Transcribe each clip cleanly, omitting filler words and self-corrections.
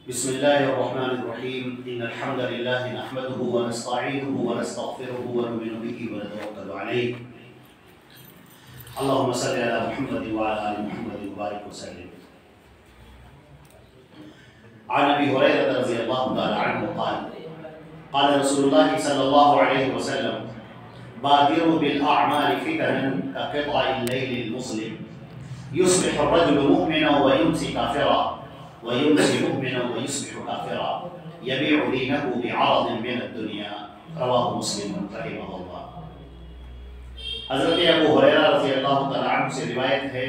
बिस्मिल्लाहिर्रहमानिर्रहीम इन्नल हम्दलिल्लाहि नहमदुहु व नस्तईनुहु व नस्तगफिरुहु व नु'मिनु बिही व नतवक्कलु अलैहि। अल्लाहुम्मा सल्लि अला मुहम्मद व अला आलि मुहम्मद व बारिक व सल्लिम। अन अबी हुरैरा रज़ियल्लाहु तआला अन्हु क़ाल क़ाल रसूलुल्लाह सल्लल्लाहु अलैहि वसल्लम बादिरु बिल अअमालि फितनन का क़ित्अइल लैलिल मुस्लिम युस्बिहु अर्रजुलु मुअमिनन व युमसी काफ़िरन व युमसी मुअमिनन व युस्बिहु काफ़िरन यबीउ दीनहु बिअरदिन मिन अद-दुनिया रवाहु मुस्लिम रहिमहुल्लाह। हज़रत अबू हुरैरा रज़ियल्लाहु तआला अन्हु से रिवायत है,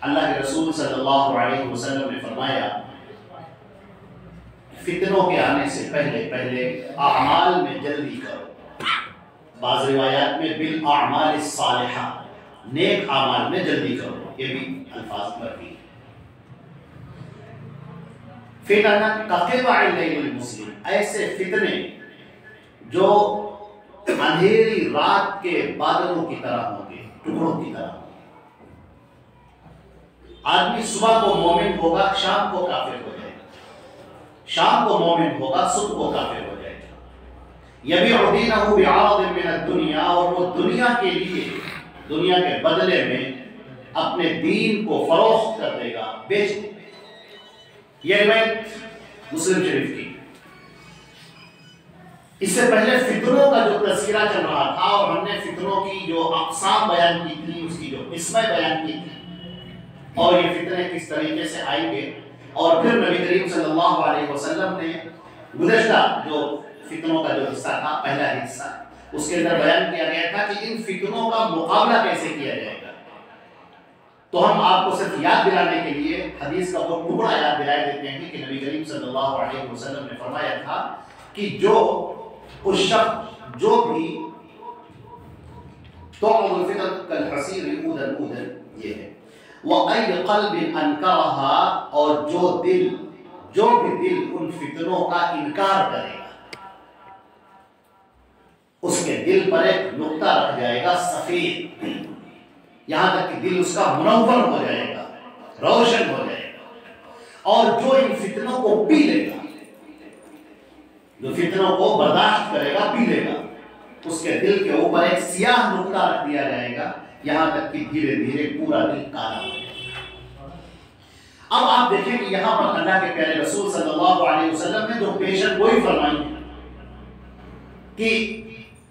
अल्लाह के रसूल सल्लल्लाहु अलैहि वसल्लम ने फरमाया, फितनों के आने से पहले पहले अमाल में जल्दी करो। बाज़ रिवायात में बिल अमाल सालिहा, नेक अमाल में जल्दी करो, ये भी अल्फाज मरवी। फितना कक़ित्अइल लैलिल मुस्लिम, ऐसे फितने जो अंधेरी रात के बादलों की तरह होंगे, टुकड़ों की तरह। आदमी सुबह को मोमिन होगा, शाम को काफिर हो जाएगा, शाम को मोमिन होगा, सुबह को काफिर हो जाएगा। यबीउ दीनहु बिअरदिन मिन अद-दुनिया, और वो दुनिया के लिए, दुनिया के बदले में अपने दीन को फरोख्त कर देगा, बेच देगा। यह रिवायत मुस्लिम शरीफ की। इससे पहले फितनों का जो तज़किरा चल रहा था और हमने फितनों की जो अक़साम बयान की थी, उसकी जो किस्में बयान की थी और ये फितने किस तरीके से आएंगे, और फिर नबी करीम सल्लल्लाहु अलैहि वसल्लम ने गुज़श्ता जो फितनों का जो हिस्सा था, पहला हिस्सा, उसके अंदर बयान किया गया था कि इन फितनों का मुकाबला कैसे किया जाएगा। तो हम आपको सिर्फ याद दिलाने के लिए हदीस का वो टुकड़ा याद दिलाए देते हैं कि नबी करीम सल्लल्लाहु अलैहि वसल्लम ने फरमाया था कि जो उस शख्स जो भी तौअल फितन कल हसीर उदन उदन, ये है व अय क़ल्बिन अनकरहा, और जो भी दिल उन फितनों का इनकार करेगा, उसके दिल पर एक नुक्ता रख जाएगा सफेद, यहां तक कि दिल उसका मुनव्वर हो जाएगा, रोशन हो जाएगा। और जो इन फितनों को पी लेगा, जो फितनों को बर्दाश्त करेगा, पी लेगा, उसके दिल के ऊपर एक सियाह नुक्ता रख दिया जाएगा, यहां तक कि धीरे धीरे पूरा दिल काला हो जाएगा। अब आप देखें कि यहां पर अल्लाह के प्यारे रसूल सल्लल्लाहु अलैहि वसल्लम ने जो पेशन गोई फरमाई कि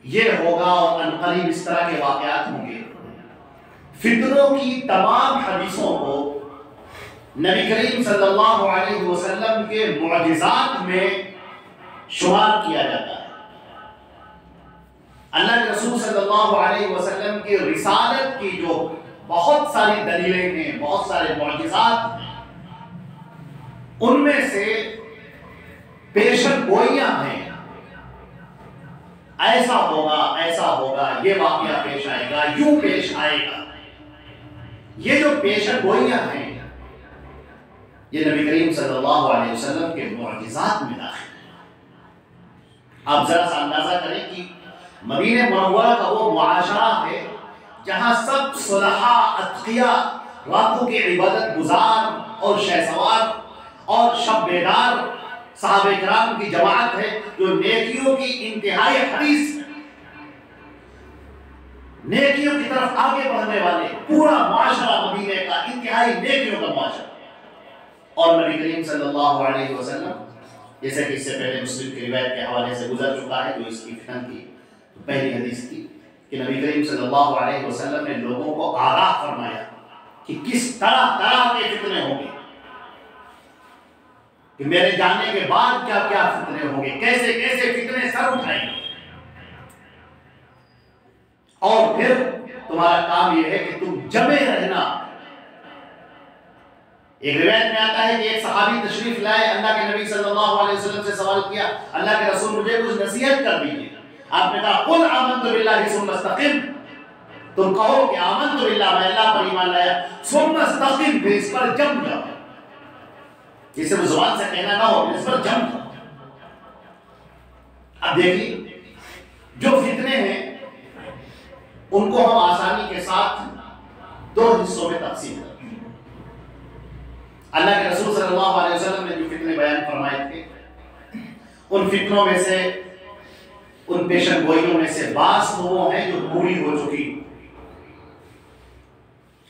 ये होगा और अनकरीब इस तरह के वाकयात होंगे, फितनों की तमाम हदीसों को नबी करीम सल्लल्लाहु अलैहि वसल्लम के मुअजिज़ात में शुमार किया जाता है। अल्लाह के रसूल सल्लल्लाहु अलैहि वसल्लम की रिसालत की जो बहुत सारी दलीलें हैं, बहुत सारे मुअजिज़ात हैं, उनमें से पेशन गोइयां हैं, ऐसा होगा, ये वाकया पेश आएगा, यूं पेश आएगा। ये जो पेशन गोइयां हैं, ये नबी करीम सल्लल्लाहु अलैहि वसल्लम के मुअजिज़ात में दाखिल है। आप जरा सा अंदाजा करें कि मदीने मुनव्वरा का वो मुआशरा है जहां सब सुलहा, अत्किया, रातों की इबादत गुजार और शहसवार और शब बेदार सहाबे किराम की जमात है, जो नेकियों की इंतहाई हरीस है, नेकियों की तरफ आगे बढ़ने वाले, पूरा मुआशरा मदीने का इंतहाई नेकियों का मुआशरा। और नबी करीम सल्लल्लाहु अलैहि वसल्लम, जैसे कि इससे पहले मुस्लिम की रिवायत के हवाले से गुजर चुका है, जो इसकी फितन की पहली हदीस थी, कि नबी करीम सल्लल्लाहु अलैहि वसल्लम ने लोगों को आगाह फरमाया कि किस तरह तरह के फितने होंगे, कि मेरे जाने के बाद क्या क्या फितने होंगे, कैसे कैसे फितने सर उठाएंगे, और फिर तुम्हारा काम यह है कि तुम जमे रहना। एक रिवायत में आता है कि एक सहाबी तशरीफ लाए, अल्लाह के नबी सल्लल्लाहु अलैहि वसल्लम से सवाल किया, अल्लाह के रसूल मुझे कुछ नसीहत कर दीजिए। आपने कहा कुल आमन्तु बिल्लाहि सुम्मा इस्तक़िम, तुम कहो कि आमन्तु बिल्लाह, मैं अल्लाह पर ईमान लाया, सुम्मा इस्तक़िम, फिर इस पर जम जाओ। इसे जुबान से कहना ना हो, इस पर जम जाओ। अब देखिए, जो फितने हैं उनको हम आसानी के साथ दो हिस्सों में तकसीम करते हैं। अल्लाह के रसूल सल्लल्लाहु अलैहि वसल्लम ने जो फितने बयान फरमाए थे। उन फितनों में से, उन पेशन गोइयों में से बाज तो वो हैं जो पूरी हो चुकी,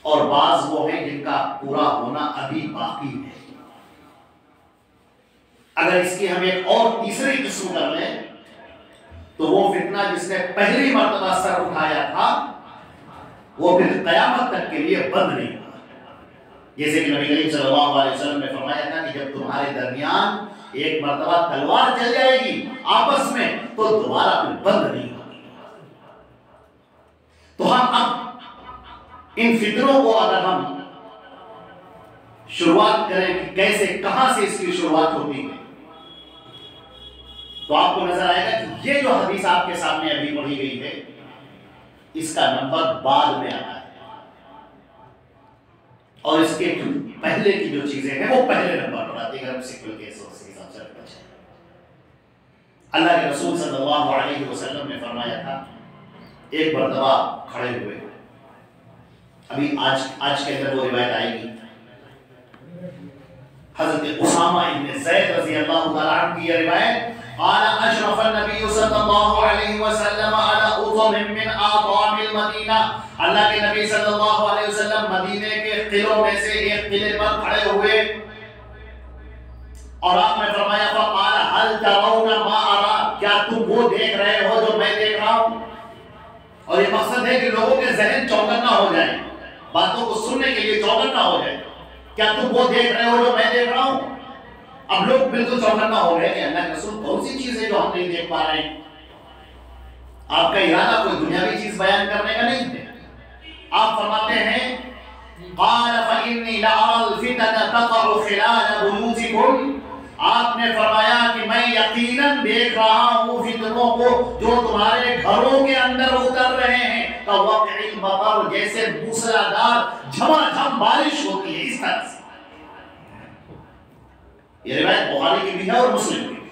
और बाज वो हैं जिनका पूरा होना अभी बाकी है। अगर इसकी हम एक और तीसरी किस्म कर लें तो वो फितना जिसने पहली मर्तबा सर उठाया था वो फिर कयामत तक के लिए बंद नहीं हुआ। जैसे कि नबी करीम सल्लल्लाहु अलैहि वसल्लम ने फरमाया था कि जब तुम्हारे दरमियान एक मर्तबा तलवार चल जाएगी आपस में तो दोबारा फिर बंद नहीं होगी। तो हम अब इन फितनों को अगर हम शुरुआत करें कि कैसे, कहां से इसकी शुरुआत होती है, तो आपको नजर आएगा कि ये जो हदीस आपके सामने अभी पढ़ी गई है इसका नंबर बाद में आता है, और इसके पहले की जो चीजें हैं वो पहले नंबर पर आती है। अगर हम सिक्वल के हिसाब से रखना चाहें, अल्लाह के रसूल सल्लल्लाहु अलैहि वसल्लम ने फरमाया था, एक मर्तबा खड़े हुए, अभी आज के अंदर वो रिवायत आएगी, हजरत उसामा इब्न ज़ैद रज़ी अल्लाह तआला अन्हु की रिवायत, आला अशरफन नबी सल्लल्लाहु अलैहि वसल्लम अला उज़म मिन आतामिल मदीना, अल्लाह के नबी सल्लल्लाहु अलैहि वसल्लम मदीने के किलों में से एक किले पर खड़े हुए और आपने फरमाया फक़ाल हल तरौना मा अरा, क्या तुम वो देख रहे हो जो मैं देख रहा हूं। और ये मकसद है कि लोगों के ज़हन चौकन्ना हो जाए, बातों को सुनने के लिए चौकन्ना हो जाए, क्या तुम वो देख रहे हो जो मैं देख रहा हूं। अब लोग बिल्कुल चौकन्ना हो गए कि अल्लाह के रसूल कौन सी चीज है जो हम नहीं देख पा रहे हैं। आपका इरादा कोई दुनियावी चीज बयान करने का नहीं है। आप फरमाते हैं क़ाल फ़इन्नी लअरल फ़ितन तक़अ ख़िलाल बुयूतिकुम, आपने फरमाया कि मैं यकीनन देख रहा हूं फितनों को जो तुम्हारे घरों के अंदर उतर रहे हैं, कवक़इल मतर, जैसे मूसलाधार झमाझम बारिश होती है, इस तरह से। ये रिवायत बुखारी की भी है और मुस्लिम की भी,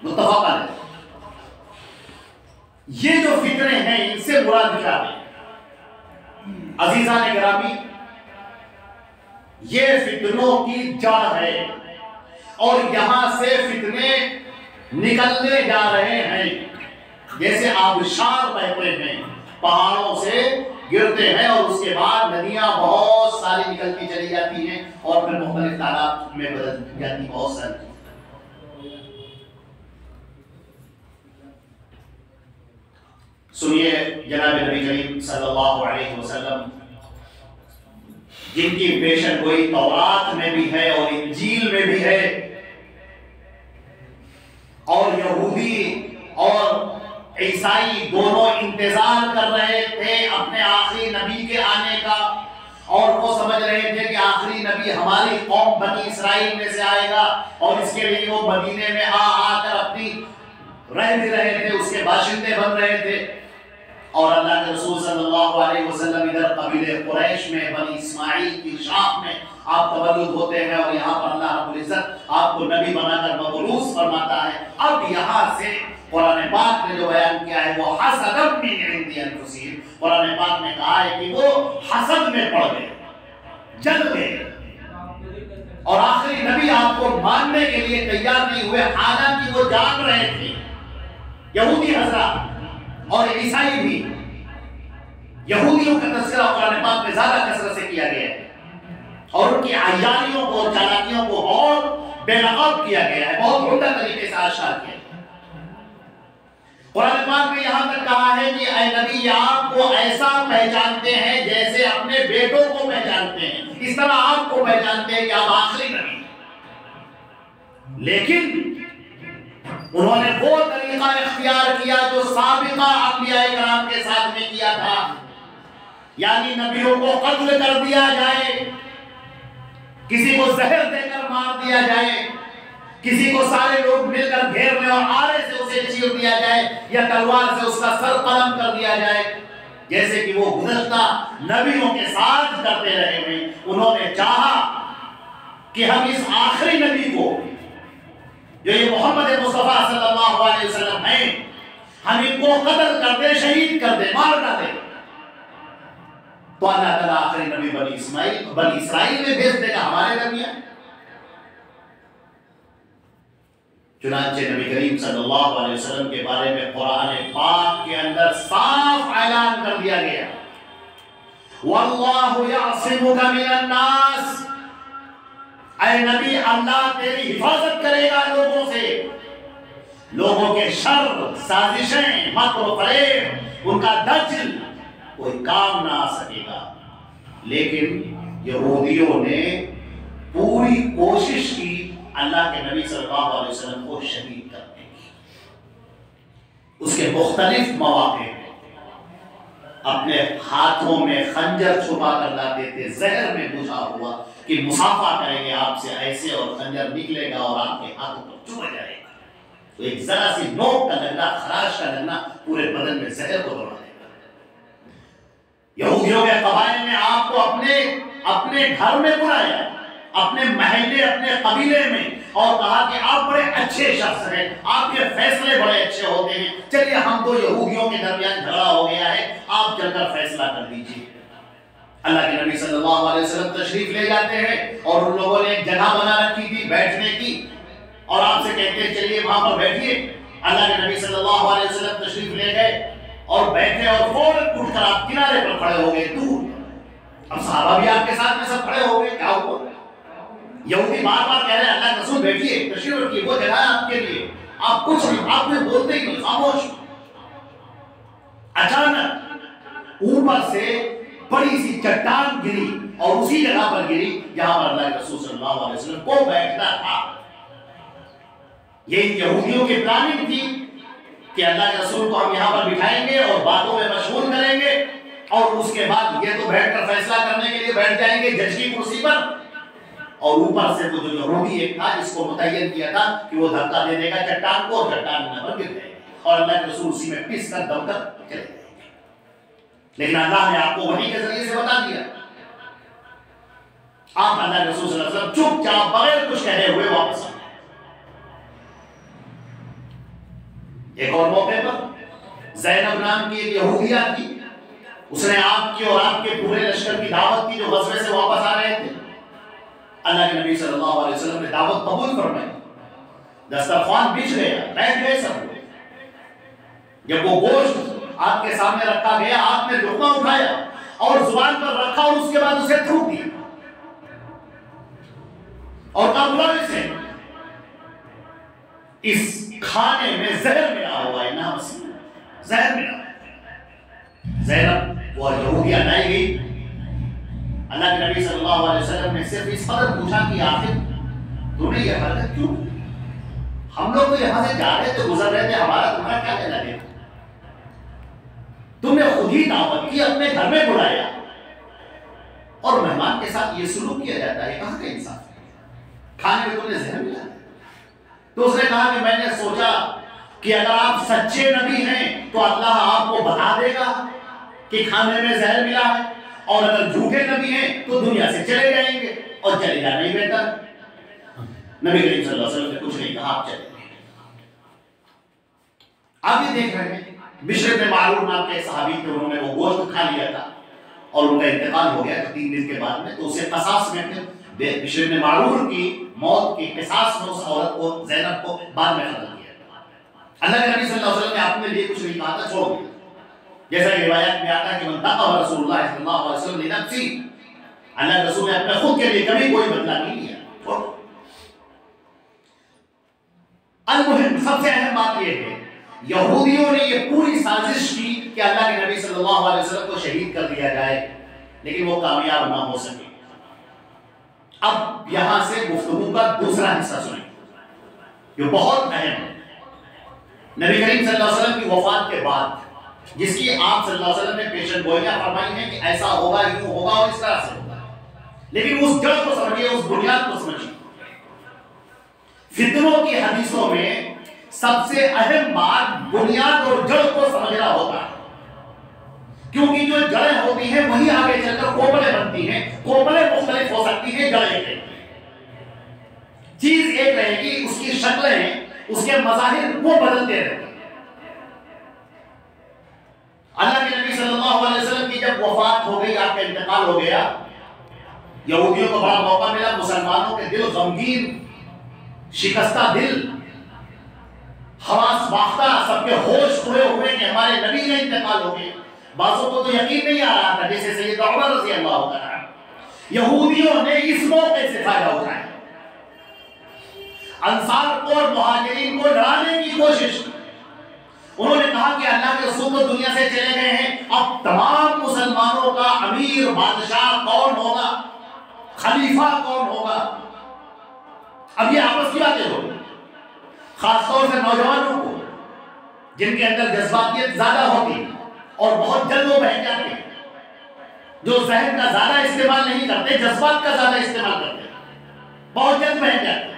मुत्तफ़क़ अलैह। ये जो फितने हैं इनसे मुराद क्या है अज़ीज़ान गिरामी, ये फितनों की जड़ है और यहां से फितने निकलने जा रहे हैं। जैसे आबशार बहते हैं, पहाड़ों से गिरते हैं और उसके बाद नदियां बहुत सारी निकलती चली जाती हैं और फिर मुख्तलिफ तालाब में बदल जाती बहुत सारी। सुनिए जनाब नबी करीम सल्लल्लाहु अलैहि वसल्लम, जिनकी पेशन गोई तौरात में भी है और इंजील में भी है, और यहूदी और ईसाई दोनों इंतजार कर रहे थे अपने आखिरी नबी के आने का, और वो समझ रहे थे कि आखिरी नबी हमारी कौम बनी इसराइल में से आएगा, और इसके लिए वो मदीने में आकर अपनी रह भी रहे थे, उसके बाशिंदे बन रहे थे। और अल्लाह के रसूल सल्लल्लाहु अलैहि वसल्लम इधर कबीले कुरैश में बनी इस्माइल की शाख में आप तवल्लुद होते हैं, और यहाँ पर अल्लाह रब्बुल इज्जत आपको नबी बनाकर मबरूस फरमाता है। अब यहाँ से कुरान पाक ने जो बयान किया है वो हसदम मिन इंदी अनफुसिहिम, कुरान पाक ने कहा है कि वो हसद में पड़ गए, जल गए, और आखिरी नबी आपको मानने के लिए तैयार नहीं हुए, हालांकि वो जान रहे थे। यहूदी हज़रात और ईसाई भी, यहूदियों का तज़किरा कुरान पाक में ज्यादा कसरत से किया गया है और उनकी अय्यारियों को, चालाकियों को और बेनकाब किया गया है, बहुत उम्दा तरीके से आश्कार किया। कुरान पाक में यहां तक कहा है कि ऐ नबी आपको ऐसा पहचानते हैं जैसे अपने बेटों को पहचानते हैं, इस तरह आपको पहचानते हैं कि आप आखिरी नबी। लेकिन उन्होंने वो तरीका इख्तियार किया जो साबिका अंबिया किराम के साथ में किया था, यानी नबियों को कत्ल कर दिया जाए, किसी को जहर देकर मार दिया जाए, किसी को सारे लोग मिलकर घेर लें और आरे से उसे चीर दिया जाए या तलवार से उसका सर कलम कर दिया जाए, जैसे कि वो गुज़श्ता नबियों के साथ करते रहे हैं। उन्होंने चाहा कि हम इस आखिरी नबी को जो ये मोहम्मद मुस्तफा सल्लल्लाहु अलैहि वसल्लम हैं, हम इनको कत्ल कर दे, शहीद कर दे, मार डाले। तो अल्लाह ताला आखिरी नबी बनी इस्राइल में भेज देगा हमारे दरमियान। चुनांचे नबी करीम सल्लल्लाहु अलैहि वसल्लम के बारे में कुरान पाक के अंदर साफ ऐलान कर दिया गया, वल्लाहु यासिमुका मिनन नास, ऐ नबी अल्लाह तेरी हिफाजत करेगा लोगों से, लोगों के शर, साजिशें, मक्र फरेब, उनका दज्जल कोई काम ना आ सकेगा। लेकिन यहूदियों ने पूरी कोशिश की अल्लाह के नबी सल्लल्लाहु अलैहि वसल्लम को शहीद करने की। उसके मुख्तलिफ मौके में अपने हाथों में खंजर छुपा कर लाते थे, जहर में बुझा हुआ कि मुसाफा करेंगे आपसे ऐसे, और खंजर निकलेगा और आपके हाथों पर चुभ जाएगा। तो एक जरा सी नोक का लगना, खराश का लगना पूरे बदन में जहर को दौड़ा देगा। यहूदियों के कबाइल ने आपको अपने घर में बुलाया, अपने महल्ले, अपने कबीले में, और कहा कि आप बड़े अच्छे शख्स हैं, आपके फैसले बड़े अच्छे होते हैं, चलिए हम दो यहूदियों के दरमियान झगड़ा हो गया है, आप चलकर फैसला कर दीजिए। अल्लाह के नबी सल्लल्लाहु अलैहि वसल्लम तशरीफ ले जाते हैं, और उन लोगों ने एक जगह बना रखी थी बैठने की, और आपसे कहते हैं चलिए वहां पर बैठिए। अल्लाह के नबी सल्लल्लाहु अलैहि वसल्लम तशरीफ ले गए और बैठे, और फौरन उठकर आप किनारे पर खड़े हो गए दूर। अब सहाबा भी आपके साथ में सब खड़े हो गए, क्या हुआ? यहूदी बार बार कह रहे हैं अल्लाह के रसूल बैठिए, तशरीफ रखिए, वो जगह है आपके लिए, आप कुछ नहीं, आप में बोलते ही नहीं, खामोश। अचानक ऊपर से बड़ी सी चट्टान गिरी, और उसी जगह पर गिरी जहां पर अल्लाह के रसूल सल्लल्लाहु अलैहि वसल्लम को बैठना था। ये यहूदियों की प्लानिंग थी कि अल्लाह के रसूल को हम यहां पर बिठाएंगे और बातों में मशगूल करेंगे, और उसके बाद ये तो बैठकर फैसला करने के लिए बैठ जाएंगे जज की कुर्सी पर, और ऊपर से वो जो यहूदी एक था जिसको मुतय्यन किया था कि वो धक्का दे देगा चट्टान को, और चट्टान पर गिर जाएगी, और अल्लाह के रसूल उसी में पिस कर दबकर चले जाएंगे। लेकिन अल्लाह ने आपको वही के जरिए से बता दिया। आप अल्लाह के रसूल सल्लल्लाहु अलैहि वसल्लम चुपचाप बगैर कुछ कहे हुए वापस आ गए। एक और मौके पर ज़ैनब नाम की एक यहूदिया थी, उसने आपकी और आपके पूरे लश्कर की दावत की जो गज़वे से वापस आ रहे थे। अल्लाह के नबी सल्लल्लाहु अलैहि वसल्लम ने दावत कबूल फरमाई, दस्तरखान बिछ गया, बैठ गए सब लोग। जब वो गोश्त आपके सामने रखा गया, आपने लुक़मा उठाया और जुबान पर रखा, और उसके बाद उसे थूक दिया और कहा बुलाओ इसे, इस खाने में जहर मिला हुआ है, ना जहर मिला। ज़ैनब वो यहूदिया लाई गई। अल्लाह के नबी सल्लल्लाहु अलैहि वसल्लम ने सिर्फ इस कदर पूछा कि आखिर तूने ये हरकत क्यों? हम लोग तो यहां से जा रहे थे, गुजर रहे थे, हमारा तुम्हारा क्या लेना देना? तुमने खुद ही दावत की, अपने घर में बुलाया, और मेहमान के साथ ये सुलूक किया जाता है, कहां का इंसाफ है? खाने में तुमने जहर मिला। तो उसने कहा कि मैंने सोचा कि अगर आप सच्चे नबी हैं तो अल्लाह आपको बता देगा कि खाने में जहर मिला है, और अगर झूठे नबी हैं तो दुनिया से चले जाएंगे, और चले जाना ही बेहतर। नबी करीम सल्लल्लाहु अलैहि वसल्लम ने कुछ नहीं कहा, आप चले गए। आप ये देख रहे हैं बिशर इब्न मारूर नाम के सहाबी थे, उन्होंने वो गोश्त खा लिया था और उनका इंतकाल हो गया था 3 दिन के बाद में, तो उसे क़सास में थे। बिशर इब्न मारूर की मौत के क़सास में उस औरत को, ज़ैनब को बाद में खत्म किया। अल्लाह के नबी सल्लल्लाहु अलैहि वसल्लम ने अपने लिए कुछ नहीं कहा था, छोड़ दिया। जैसा कि रिवायत में आता है कि मन तक़वा रसूलुल्लाह सल्लल्लाहु अलैहि वसल्लम लिनफ्सी, अल्लाह के रसूल ने अपने खुद के लिए कभी कोई बदला नहीं लिया, छोड़। अलमुहिम सबसे अहम बात यह है, यहूदियों ने ये पूरी साजिश की कि अल्लाह के नबी सल्लल्लाहु अलैहि वसल्लम को शहीद कर दिया जाए, लेकिन वो कामयाब ना हो सके। अब यहां से गुफ्तगू का दूसरा हिस्सा सुनें, जो बहुत अहम है। नबी करीम सल्लल्लाहु अलैहि वसल्लम की वफात के बाद, जिसकी आप सल्लल्लाहु अलैहि वसल्लम ने पेशन गोइयां फरमाई हैं कि ऐसा होगा, यूं होगा और इस तरह से होगा, लेकिन उस जड़ को समझिए, उस बुनियाद को समझिए। फितनों की हदीसों में सबसे अहम बात बुनियाद और जड़ को समझना होता है, क्योंकि जो जड़ें होती हैं वही आगे चलकर कोपलें बनती हैं। कोपलें मुख्तलिफ हो सकती हैं, जड़ें एक रहेगी, चीज एक रहेगी, उसकी शक्लें, उसके मज़ाहिर वो बदलते रहते हैं। अल्लाह के नबी सल्लल्लाहु अलैहि वसल्लम की जब वफात हो गई, आपका इंतकाल हो गया, यहूदियों को बड़ा मौका मिला, मुसलमानों के दिल गमगीन, शिकस्ता दिल, खवास बाख्ता, सबके होश उड़े हुए कि हमारे नबी का इंतकाल हो गया। बाज़ों को तो यकीन नहीं आ रहा था, जैसे सैयद उमर रज़ी अल्लाह तआला। यहूदियों ने इस मौके से फायदा उठाया, अंसार को और मुहाजिरीन को लड़ाने की कोशिश की। उन्होंने कहा कि अल्लाह के रसूल तो दुनिया से चले गए हैं, अब तमाम मुसलमानों का अमीर बादशाह कौन होगा, खलीफा कौन होगा। अब ये आपस की बातें हो रही, खासतौर से नौजवानों को जिनके अंदर जज्बातियत ज्यादा होती है और बहुत जल्द वो बह जाते हैं, जो जहन का ज्यादा इस्तेमाल नहीं करते, जज्बात का ज्यादा इस्तेमाल करते हैं, बहुत जल्द बह जाते हैं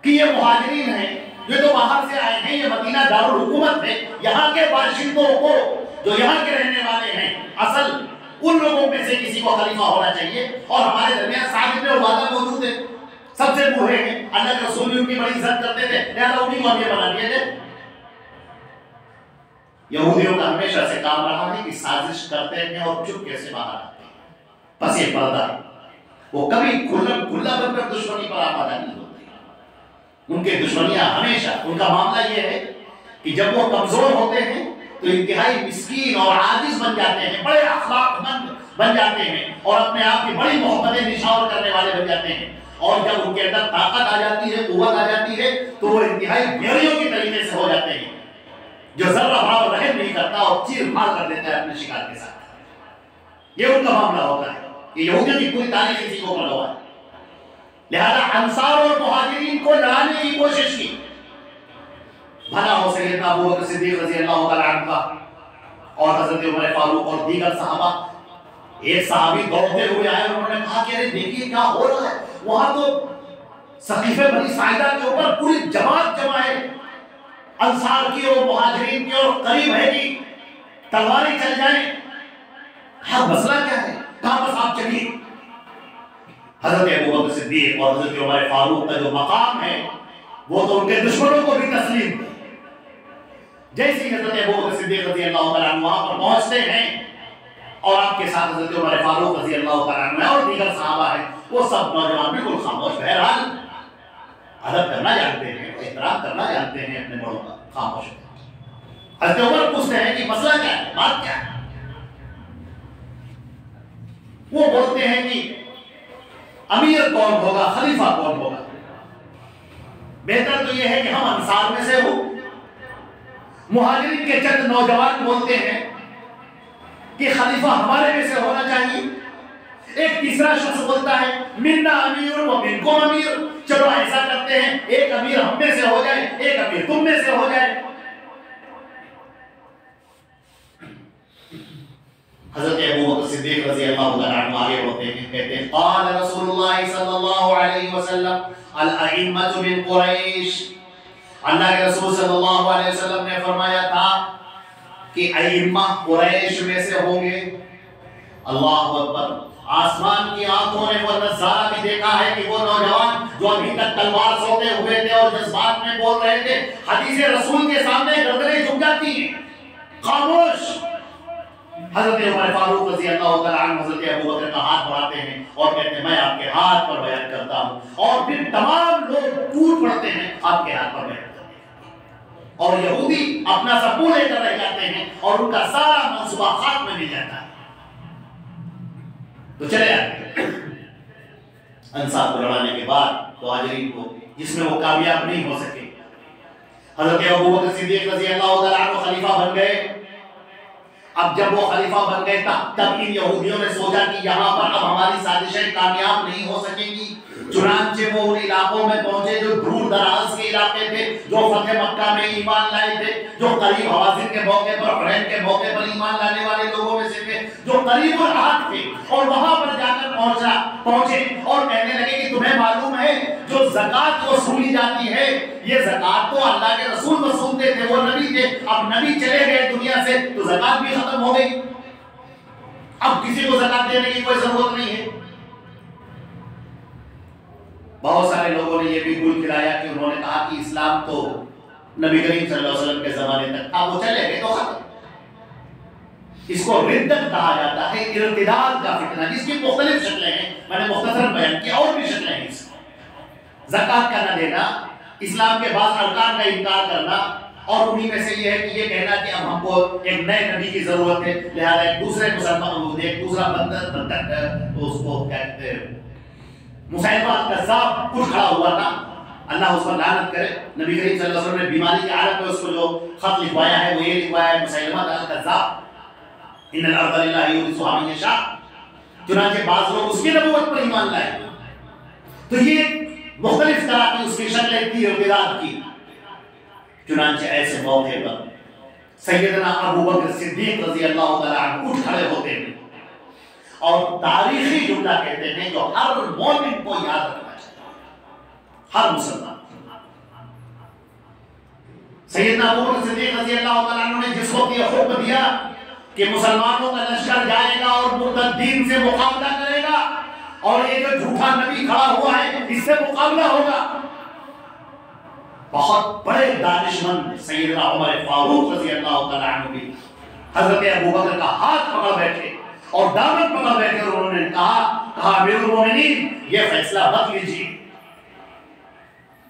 कि ये मुहाजिरीन हैं, ये तो बाहर से आए हैं, ये मदीना दारुल हुकूमत है, यहाँ के बाशिंदों को, जो यहाँ के रहने वाले हैं, असल उन लोगों में से किसी को खलीफा होना चाहिए। और हमारे दरमियान साथ में वादा मौजूद है, सबसे बूढ़े हैं, अल्लाह के रसूल भी उनकी बड़ी इज्जत करते थे, लिहाजा उन्हीं को हम ये बना दिए थे। यहूदियों का हमेशा से काम रहा है कि साजिश करते हैं और चुपके से बाहर आते हैं, बस ये पर्दा है। वो कभी खुला बनकर दुश्मनी पर आमादा नहीं होते। उनके दुश्मनियां हमेशा, उनका मामला ये है कि जब वो कमजोर होते हैं तो इंतहाई मिस्कीन और आजिज बन जाते हैं, बड़े अखलाकमंद बन जाते हैं और अपने आप की बड़ी मोहब्बतें निछावर करने वाले बन जाते हैं। और जब उनके अंदर ताकत आ जाती है, कुव्वत आ जाती है, तो वो इंतहाई भेड़ियों के तरीके से हो जाते हैं, जो जर्रा भाव रहम नहीं करता और चीर फाड़ कर देता है अपने शिकार के साथ। ये उनका मामला होता है। ये यहूदियों की पूरी तारीख इसी को पड़ा हुआ है। लिहाजा अंसार और मुहाजिरीन को लड़ाने की कोशिश की। भला हो सैयदना अबू बकर सिद्दीक रज़ी अल्लाह तआला अन्हु और हजरत उमर फारूक और दीगर सहाबा, एक सहाबी दौड़ते हुए आए और उन्होंने कहा कि अरे देखिए क्या हो रहा है, वहां तो सकीफे बनी साइदा के ऊपर पूरी जमात जमा है, अंसार की और मुहाजिरीन की, और करीब है कि तलवारें चल जाए। हाँ, मसला क्या है? कहा बस आप चलिए। हजरत अबू बकर सिद्दीक और हजरत उमर फारूक का जो मकाम है वो तो उनके दुश्मनों को भी तस्लीम थे। जैसे ही हजरत अबू बकर सिद्दीक रज़ी अल्लाह तआला अन्हु वहां पर पहुंचते हैं और आपके साथ हजरत उमर फारूक रज़ी अल्लाह तआला अन्हु और दीगर सहाबा हैं, वो सब नौजवान बिल्कुल खामोश, बहरहाल अदब करना जानते हैं, एहतराम करना जानते हैं अपने बड़ों का, खामोश। हजरत उमर पूछते हैं कि मसला क्या है, बात क्या है? वो बोलते हैं कि अमीर कौन होगा, खलीफा कौन होगा? बेहतर तो यह है कि हम अंसार में से हो। मुहाजिरीन के चंद नौजवान बोलते हैं कि खलीफा हमारे में से होना चाहिए। एक तीसरा शख्स बोलता है मिन्ना अमीर व मिनकुम अमीर, चलो ऐसा करते हैं, एक अमीर हम में से हो जाए, एक अमीर तुम में से हो जाए। हज़रत अबू बकर सिद्दीक रज़ी अल्लाह तआला अन्हु आगे बढ़ते हैं, कहते हैं क़ाल रसूलुल्लाह सल्लल्लाहु अलैहि वसल्लम अल अइम्मतु मिन कुरैश। अल्लाह के रसूल सल्लल्लाहु अलैहि वसल्लम ने फरमाया था कि अइम्मा कुरैश में से होंगे। अल्लाहु अकबर। आसमान की आंखों ने वो नज़ारा भी देखा है कि वो नौजवान जो अभी तक तलवार सोते हुए थे और जज्बात में बोल रहे थे, हदीस रसूल के सामने गर्दनें झुक जाती हैं, खामोश। हज़रत उमर फारूक रज़ी अल्लाह तआला अन्हु हज़रत अबू बकर का हाथ बढ़ाते हैं और कहते हैं मैं आपके हाथ पर बयान करता हूं, और फिर तमाम लोग टूट पड़ते हैं आपके हाथ पर बयान करने के। और यहूदी अपना सबूत लेकर रह जाते हैं और उनका सारा मंसूबा खाक में मिल जाता है। तो चले आते अंसार को लड़ाने के बाद मुहाजिरीन को, जिसमें वो कामयाब नहीं हो सके, हज़रत अबू बकर सिद्दीक रज़ी अल्लाह तआला अन्हु खलीफा बन गए। अब जब वो खलीफा बन गए तब इन यहूदियों ने सोचा कि यहाँ पर अब हमारी साजिशें कामयाब नहीं हो सकेंगी। चुनांचे वो उन इलाकों में पहुंचे जो दूर दराज के इलाके थे, जो फतेह मक्का में ईमान लाए थे, जो करीब हवाज़िन के मौके पर, हुनैन के मौके पर ईमान लाने वाले लोगों में से थे, जो करीब अहद थे। और वहां पर जाकर पहुंचे और कहने लगे कि तुम्हें मालूम है जो ज़कात वसूली जाती है, ये ज़कात तो अल्लाह के रसूल वसूलते थे, वो नबी थे। अब नबी चले गए दुनिया से तो ज़कात भी खत्म हो गई, अब किसी को ज़कात देने की कोई जरूरत नहीं है। बहुत सारे लोगों ने यह भी भूल खिलाया कि उन्होंने कहा कि इस्लाम तो नबी करीम सल्लल्लाहु अलैहि वसल्लम के ज़माने तक था, वो चले गए तो खत्म। इसको रिद्दत कहा जाता है, इर्तिदाद का फितना, जिसकी मुख्तलिफ शक्लें हैं, मैंने मुख्तसर बयान की, और भी शक्लें हैं इसकी। ज़कात का न देना, इस्लाम के बाद अरकान का इनकार करना, और उन्हीं में से ये है कि ये कहना कि अब हमको एक नए नबी की जरूरत है, लिहाजा एक दूसरे मुसलमान, एक दूसरा बंदर उसको कहते हैं मुसैलमा कज़्ज़ाब कुछ खड़ा हुआ था, अल्लाह उस पर लानत करे। नबी करीम सल्लल्लाहु अलैहि वसल्लम ने बीमारी की हालत में उसको जो खत लिखवाया है वो ये लिखवाया है, मुसैलमा कज़्ज़ाब इन्नल अर्ज़ लिल्लाहि युरिसुहा मन यशा। चुनांचे बाज़ लोग उसकी नबूवत पर ईमान लाए। तो ये मुख्तलिफ तरह की उसकी शक्लें थी इर्तिदाद की। चुनांचे ऐसे मौके पर सैयदना अबू बकर सिद्दीक रज़ी अल्लाह तआला अन्हु उठ खड़े होते हैं और तारीखी जुमला कहते हैं जो हर मोमिन को याद रखना चाहिए, हर मुसलमान। सैयदना अबू बकर सिद्दीक रज़ी अल्लाह तआला अन्हु ने जिस वक्त यह हुक्म दिया कि मुसलमानों का लश्कर जाएगा और मुर्तद्दीन से मुकाबला करेगा और ये जो झूठा नबी खड़ा हुआ है इससे मुकाबला होगा, बहुत बड़े दानिशमंद सैयदना उमर फारूक रज़ी अल्लाह तआला अन्हु भी हजरत अबू बकर का हाथ पकड़ बैठे और दामन पकड़ बैठे और उन्होंने कहा अमीरुल मोमिनीन ये फैसला मत लीजिए,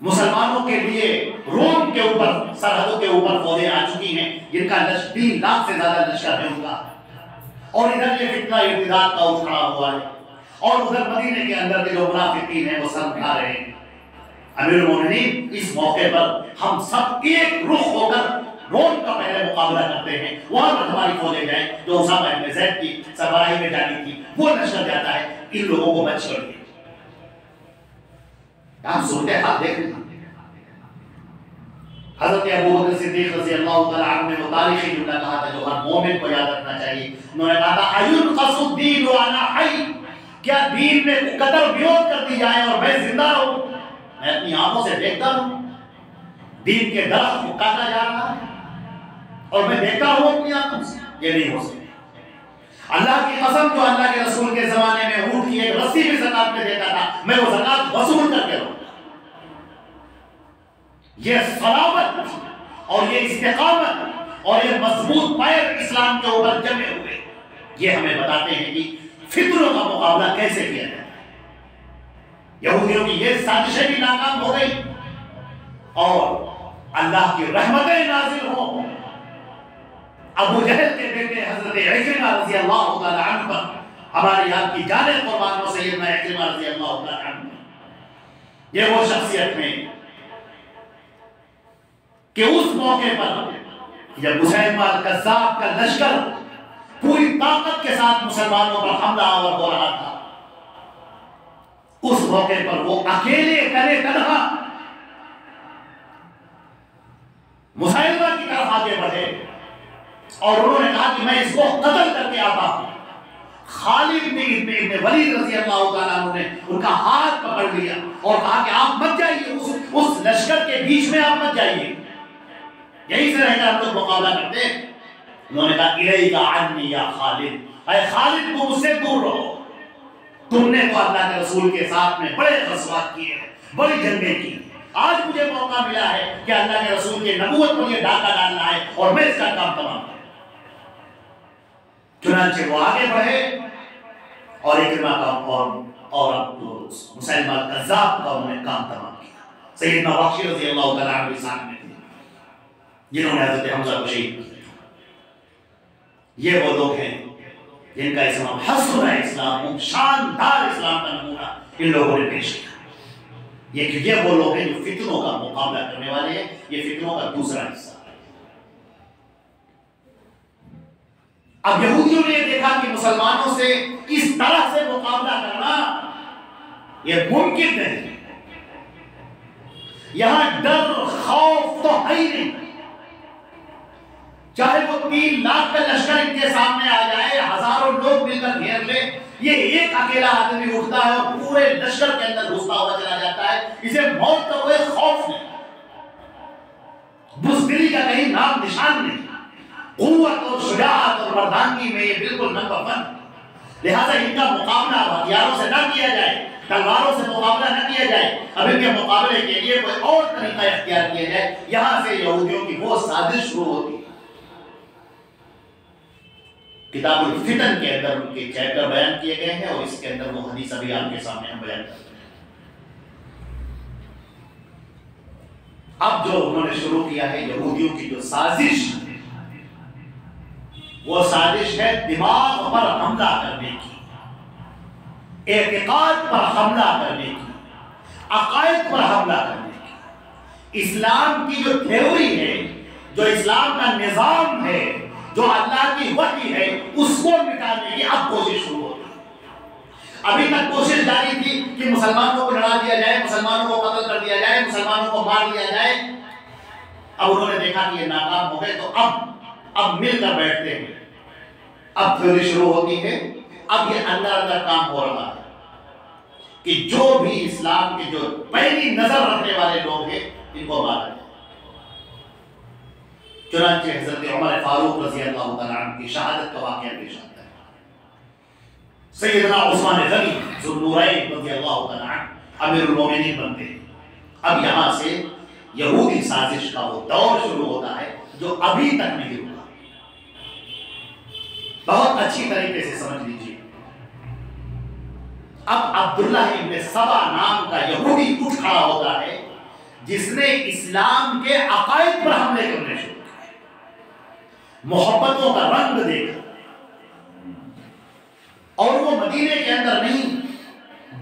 मुसलमानों के लिए रोम के ऊपर सरहदों के ऊपर फौजें आ चुकी हैं जिनका 3 लाख से ज्यादा लश्कर है उनका, और इधर ये फितना इर्तिदाद का उठ खड़ा हुआ है और उधर मदीने के अंदर के जो मुनाफिकीन हैं वो सर उठा रहे हैं। अमीरुल मोमिनीन इस मौके पर हम सब एक रुख होकर रोम का पहले मुकाबला करते हैं, वहां पर हमारी फौजें जाएं जो उसामा इब्न ज़ैद की सरबराही में जानी थी वो लश्कर जाता है, इन लोगों को बच छोड़िए। आप सूरत हाल देख लीजिए। हज़रत अबू बकर सिद्दीक रज़ी अल्लाह तआला अन्हु ने वो तारीखी जुमला कहा था जो हर मोमिन को याद रखना चाहिए। उन्होंने कहा था अयुनक़सुद्दीन व अना हय्य, क्या दीन में कतर विरोध कर दी जाए और मैं जिंदा रहूं, मैं अपनी आंखों से देखता हूं दीन के दरख्त को काटा जा रहा है और मैं देखता हूं अपनी आंखों से, ये नहीं हो सकता। अल्लाह की कसम जो अल्लाह के रसूल के जमाने में ऊंट की एक रस्सी भी ज़कात में देता था, मैं वो ज़कात वसूल करके रहूंगा। ये सलामत और ये इस्तिकामत और ये मजबूत पैर इस्लाम के ऊपर जमे हुए, ये हमें बताते हैं कि फितरों का मुकाबला कैसे किया जाए। यहूदियों की ये साजिशें भी नाकाम हो गई और अल्लाह की रहमतें नाजिल हो अबू जहल के बेटे हजरत इक्रिमा रज़ी अल्लाह तआला अन्हु पर, हमारी आपकी जाने कुर्बान हो सैयदना इक्रिमा रज़ी अल्लाह तआला अन्हु। ये वो शख्सियत में कि उस मौके पर जब मुसैलमा कज़्ज़ाब का लश्कर पूरी ताकत के साथ मुसलमानों पर हमला आवर हो रहा था, उस मौके पर वो अकेले करे तन्हा मुसैलमा की तरफ आगे बढ़े और उन्होंने कहा कि मैं इसको कत्ल करके आता हूं। खालिद इब्न वलीद रज़ी अल्लाह तआला अन्हु ने उनका हाथ पकड़ लिया और कहा कि आप मत जाइए, उस लश्कर के बीच में आप मत जाइए, यहीं से रहकर हम लोग मुकाबला करते हैं। उन्होंने कहा इलैका अन्नी या खालिद, अरे खालिद तुम मुझसे दूर रहो, तुमने तो अल्लाह के रसूल के साथ में बड़े ग़ज़वात किए हैं, बड़ी जंगें की, आज मुझे मौका मिला है कि अल्लाह के रसूल की नबूवत पर ये डाका डालना है और मैं इसका काम तमाम करूं। चुनांचे वो आगे बढ़े और इक्रिमा का और मुसैलमा कज़्ज़ाब का उन्होंने काम तमाम किया। सैयदना वहशी रज़ी अल्लाह तआला अन्हु के साथ में थे जिन्होंने हज़रत हमज़ा को शहीद कर दिया। ये वो लोग हैं जिनका इस्लाम हस्न इस्लाम, शानदार इस्लाम का नमूना इन लोगों ने पेश किया। ये वो लोग हैं जो फितनों का मुकाबला करने वाले हैं। ये फितनों का दूसरा हिस्सा। अब यहूदियों ने देखा कि मुसलमानों से इस तरह से मुकाबला करना यह मुमकिन नहीं, यहां डर खौफ तो है ही नहीं, चाहे वो 3 लाख का लश्कर इनके सामने आ जाए, हजारों लोग मिलकर घेर ले, ये एक अकेला आदमी उठता है और पूरे लश्कर के अंदर घुसता हुआ चला जाता है। इसे मौत का कोई खौफ नहीं, बुज़दिली का कहीं नाम निशान नहीं, क़ुव्वत और शुजाअत और मर्दानगी में ये बिल्कुल नंबर 1। लिहाजा इनका मुकाबला हथियारों से न किया जाए, तलवारों से मुकाबला न किया जाए, अब इनके मुकाबले के लिए कोई और तरीका इख्तियार किया जाए। यहां से यहूदियों की वो साजिश शुरू होती है। किताबुल फितन के अंदर उनके चैप्टर बयान किए गए हैं और इसके अंदर वो हदीस अभी आपके सामने हम बयान करते हैं। अब जो उन्होंने शुरू किया है यहूदियों की जो साजिश, वो साजिश है दिमाग पर हमला करने की, एतिकाद पर हमला करने की, अकायद पर हमला करने की। इस्लाम की जो थ्योरी है, जो इस्लाम का निजाम है, जो अल्लाह की वही है, उसको मिटाने की अब कोशिश शुरू होती है। अभी तक कोशिश जारी थी कि मुसलमानों को लड़ा दिया जाए, मुसलमानों को कत्ल कर दिया जाए, मुसलमानों को मार दिया जाए। अब उन्होंने देखा कि ये नाकाम हो गए, तो अब मिलकर बैठते हैं, अब थ्योरी शुरू होती है। अब ये अंदर अंदर काम हो रहा है कि जो भी इस्लाम के जो पहली नजर रखने वाले लोग हैं, इनको मारा जाए। चुनांचे हजरत उमर फारूक रज़ी अल्लाह तआला अन्हु की शहादत का वाक़या पेश आता है। सैयदना उस्मान गनी ज़ुन्नूरैन रज़ी अल्लाह तआला अन्हु अमीरुल मोमिनीन बनते हैं। अब यहां से यहूदी साजिश का वो दौर शुरू होता है जो अभी तक नहीं रुका। बहुत अच्छी तरीके से समझ लीजिए। अब अब्दुल्लाह इब्न सबा नाम का यहूदी उठ खड़ा होता है, जिसने इस्लाम के अकायद पर हमले करने शुरू किए, मोहब्बतों का रंग देखा। और वो मदीने के अंदर नहीं,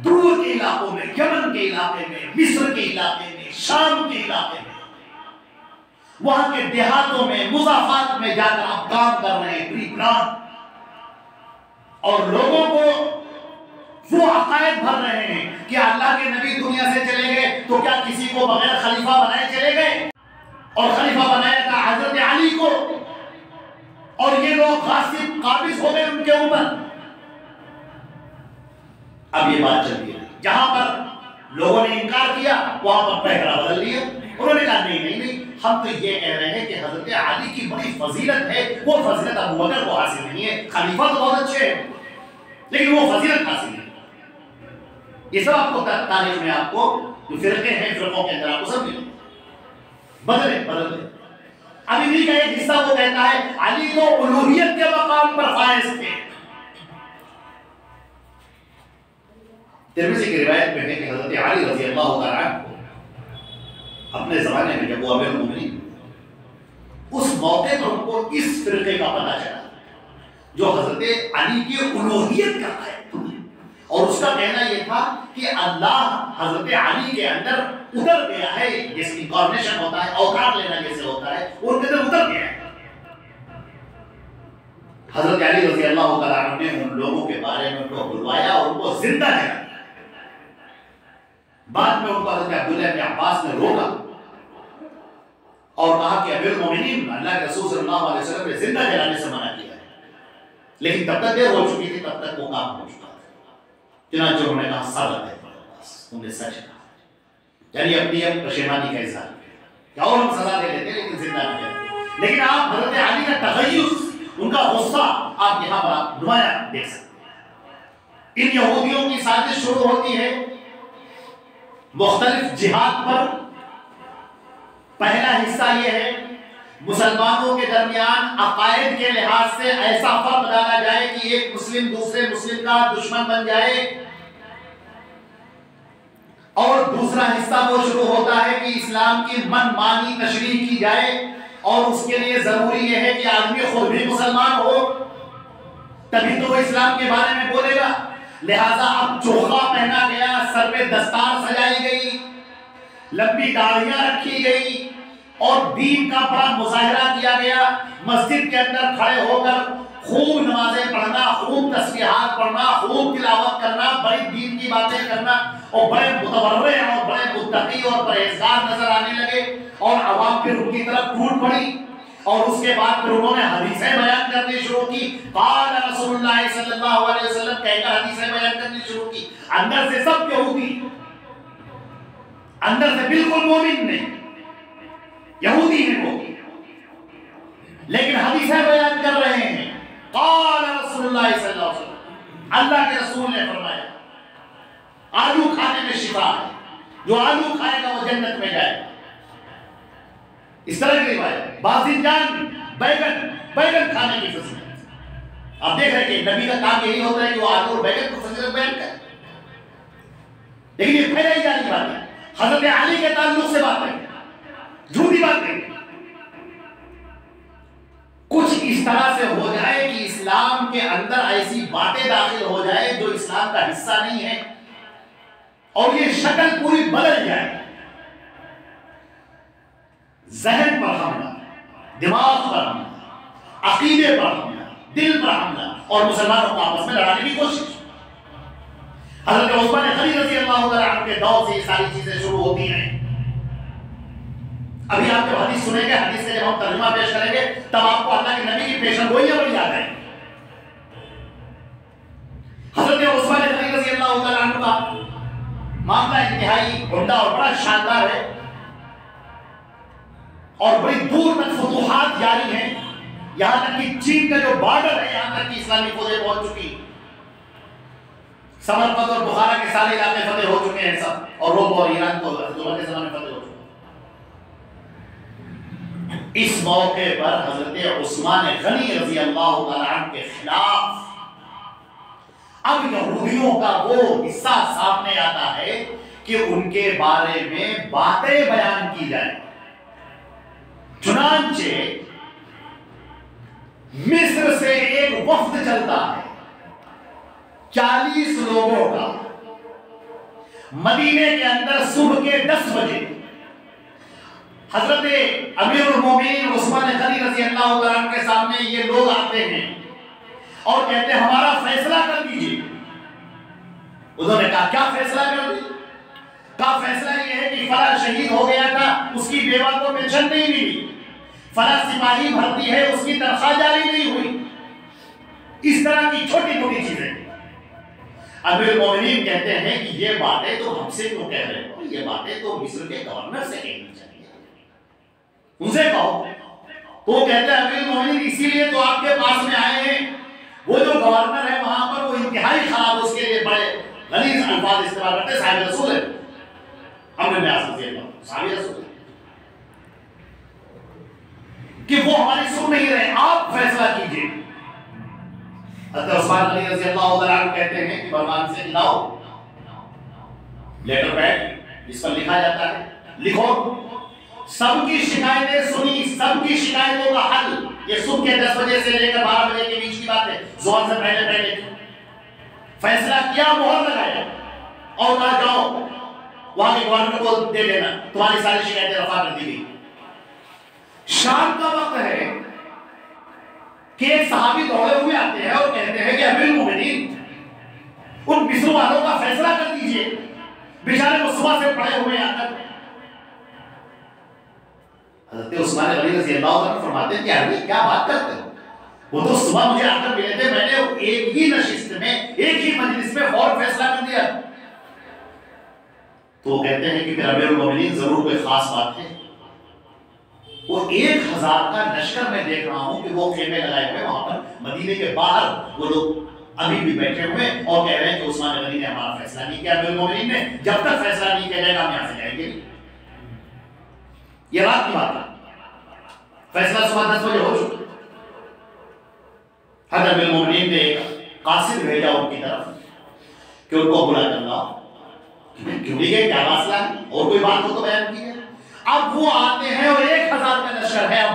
दूर के इलाकों में, यमन के इलाके में, मिस्र के इलाके में, शाम के इलाके में, वहां के देहातों में, मुजाफात में जाकर आप काम कर रहे हैं, प्री प्लान, और लोगों को वो अकायद भर रहे हैं कि अल्लाह के नबी दुनिया से चले गए तो क्या किसी को बगैर खलीफा बनाए चले गए, और खलीफा बनाया था हजरत अली को, और ये लोग गासिब काबिज हो गए उनके ऊपर। अब ये बात चलती है, जहां पर लोगों ने इनकार किया वहां पर पहरा बदल लिया। उन्होंने कहा नहीं नहीं नहीं, हम तो ये कह रहे हैं कि हजरत अली की बड़ी फजीलत है, वो फजीलत अबू बकर को हासिल नहीं है। खलीफा तो बहुत अच्छे हैं, लेकिन वो फजीलत हासिल नहीं। ये सब आपको तारीख में आपको जो फिरके हैं, फिरकों के अंदर आपको सब मिलेंगे। बदले अभी भी का एक हिस्सा वो कहता है अली तो उलूहियत के मकाम पर फाइज थे। तिरमिज़ी की रिवायत में है कि हजरत अली रज़ी अल्लाह तआला अन्हु अपने जमाने में जब वो अमीरुल मोमिनीन, उस मौके पर उनको इस फिरके का पता चला जो हजरत अली की उलूहियत का है, और उसका कहना यह था कि अल्लाह हजरत अली के अंदर उतर गया है, जिसकी इनकार्नेशन होता है, अवतार लेना जैसे होता है, वो उनके अंदर उतर गया है। हजरत अली रज़ी अल्लाह तआला अन्हु ने उन लोगों के बारे में उनको बुलवाया और उनको जिंदा जला दिया। बाद में उनको हजरत अब्दुल्लाह इब्न अब्बास ने रोका और कहा कि अमीरुल मोमिनीन, अल्लाह के रसूल सल्लल्लाहु अलैहि वसल्लम ने जिंदा जलाने से मना किया है, लेकिन तब तक देर हो चुकी थी, तब तक वो काम हो चुका था। चुनांचे उन्होंने कहा साबित है, तुमने सच कहा, यानी अपनी अब पशेमानी का इजहार किया, और हम सजा दे देते लेकिन जिंदा नहीं करते। लेकिन आप हजरत अली का तगय्युस, उनका गुस्सा आप यहां पर आप नुमाया देख सकते हैं। इन यहूदियों की साजिश शुरू होती है मुख्तलिफ जिहाद पर। पहला हिस्सा यह है मुसलमानों के दरमियान अकायद के लिहाज से ऐसा फर्क डाला जाए कि एक मुस्लिम दूसरे मुस्लिम का दुश्मन बन जाए, और दूसरा हिस्सा वो शुरू होता है कि इस्लाम की मनमानी तशरीह की जाए, और उसके लिए जरूरी यह है कि आदमी खुद भी मुसलमान हो, तभी तो वो इस्लाम के बारे में बोलेगा। लिहाजा अब चोखा पहना गया, सर पे दस्तार सजाई गई, लंबी दाढ़ियां रखी गई, और दीन का बड़ा मुजाहिरा किया गया। मस्जिद के अंदर खड़े होकर खूब नमाजें पढ़ना, खूब तस्बीहात पढ़ना, खूब तिलावत करना, बड़ी दीन की बातें करना, और बड़े मुतवर्रे और बड़े मुत्तकी और परहेजगार नजर आने लगे, और अवाम फिर उनकी तरफ टूट पड़ी। और उसके बाद फिर उन्होंने हदीसें बयान करनी शुरू की, क़ाल रसूलुल्लाह सल्लल्लाहु अलैहि वसल्लम कहकर हदीसें बयान करनी शुरू की। अंदर से सब यहूदी, अंदर से बिल्कुल मोमिन नहीं, यहूदी हैं वो, लेकिन हदीसें बयान कर रहे हैं। क़ाल रसूलुल्लाह सल्लल्लाहु अलैहि वसल्लम, अल्लाह के रसूल ने फरमाया आलू खाने में शिफा है, जो आलू खाएगा वो जन्नत में जाएगा। इस तरह की रिवायत। बाज़िंजान बैगन खाने की फजीलत। आप देख रहे हैं कि नबी का काम यही होता है कि वो आलू और बैगन को फजीलत बयान करे, लेकिन ये फैलाई जा रही बात है, हजरत अली के ताल्लुक से बात है। झूठी बात नहीं। कुछ इस तरह से हो जाए कि इस्लाम के अंदर ऐसी बातें दाखिल हो जाए जो इस्लाम का हिस्सा नहीं है, और ये शक्ल पूरी बदल जाए। जहन पर हमला, दिमाग पर हमला, अकीदे पर हमला, दिल पर हमला, और मुसलमानों को आपस में लड़ाने की कोशिश। हज़रत उस्मान गनी रज़ी अल्लाह तआला अन्हु के दौर से ये सारी चीजें शुरू होती हैं। अभी आप जब हदीस सुनेंगे, हदीस के जब हम तर्जुमा पेश करेंगे, तब आपको अल्लाह के नबी की पेशेंगोइयां बड़ी याद आएंगी। हज़रत उस्मान गनी रज़ी अल्लाह तआला अन्हु का मामला इंतहाई उम्दा और बड़ा शानदार है, और बड़ी दूर तक फतूहात जारी हैं। यहां तक कि चीन का जो बॉर्डर है, यहां तक कि इस्लामी फौजें पहुंच चुकी, समरकंद और बुखारा के सारे इलाके फतेह हो चुके हैं सब, और रोम और ईरान तो दोनों के ज़माने फतेह हो चुके। इस मौके पर हजरत उस्मान गनी रज़ी अल्लाह तआला अन्हु के खिलाफ अब यहूदियों का वो हिस्सा सामने आता है कि उनके बारे में बातें बयान की जाए। चुनांचे मिस्र से एक वफ्द चलता है 40 लोगों का, मदीने के अंदर सुबह के 10 बजे हजरत अमीरुल मोमिनीन उस्मान गनी रज़ी अल्लाह तआला अन्हु के सामने ये लोग आते हैं और कहते हैं हमारा फैसला कर दीजिए। उन्होंने कहा क्या फैसला कर दीजिए? कहा फैसला ये है कि फला शहीद हो गया था, उसकी बेवा को पेंशन नहीं मिली, फला सिपाही भर्ती है, उसकी तनख्वाह जारी नहीं हुई। इस तरह की छोटी छोटी चीजें। अमीरुल मोमिनीन कहते हैं कि ये बातें तो हमसे क्यों कह रहे हो, ये बातें तो मिस्र के गवर्नर से कहनी चाहिए, उनसे कहो। तो वो कहते हैं अमीरुल मोमिनीन इसीलिए तो आपके पास में आए हैं, वो जो गवर्नर है वहां पर वो इंतहाई खराब, उसके लिए बड़े गलीज अल्फाज इस्तेमाल करते हैं, साहिब रसूल है, हमने साहिब रसूल कि वो हमारी सुन नहीं रहे, आप फैसला कीजिए। हज़रत उस्मान गनी रज़ी अल्लाह तआला अन्हु कहते हैं कि भगवान से लाओ लेटर पैड, इस पर लिखा जाता है, लिखो सबकी शिकायतें सुनी, सबकी शिकायतों का हल। ये सुबह के 10 बजे से लेकर 12 बजे के बीच की बात है, ज़ोहर से पहले पहले फैसला किया, मोहर लगाया और कहा जाओ वहां के गवर्नर को दे देना, तुम्हारी सारी शिकायतें रफा कर दी गई। शाम का वक्त है कि एक सहाबी दौड़े हुए आते हैं और कहते हैं कि अमीरुल मोमिनीन उन मिस्र वालों का फैसला कर दीजिए, बेचारे वो सुबह से पड़े हुए आकर। हज़रत उस्मान गनी रज़ी अल्लाह तआला अन्हु फरमाते हैं कि अरे क्या बात करते हो, वो तो सुबह मुझे आकर मिले थे, मैंने एक ही नशिस्त में, एक ही मजलिस में फौरन फैसला कर दिया। तो वो कहते हैं कि फिर अमीरुल मोमिनीन जरूर कोई खास बात है। वो 1000 का लश्कर में देख रहा हूं कि वो खेमे लगाए हुए वहां पर मदीने के बाहर वो लोग अभी भी बैठे हुए और कह रहे हैं कि उस्मान गनी ने हमारा फैसला नहीं किया, अमीरुल मोमिनीन ने, जब तक फैसला नहीं किया जाएगा हम यहां से जाएंगे। ये रात की बात है, फैसला सुबह 10 बजे हो चुका। हज़रत अमीरुल मोमिनीन ने एक कासिद भेजा उनकी तरफ कि उनको बुला कर लाओ, क्यों नहीं गए, क्या मसला है, और कोई बात हो तो बयान कीजिए। अब वो आते हैं और 1000 का लश्कर है। अब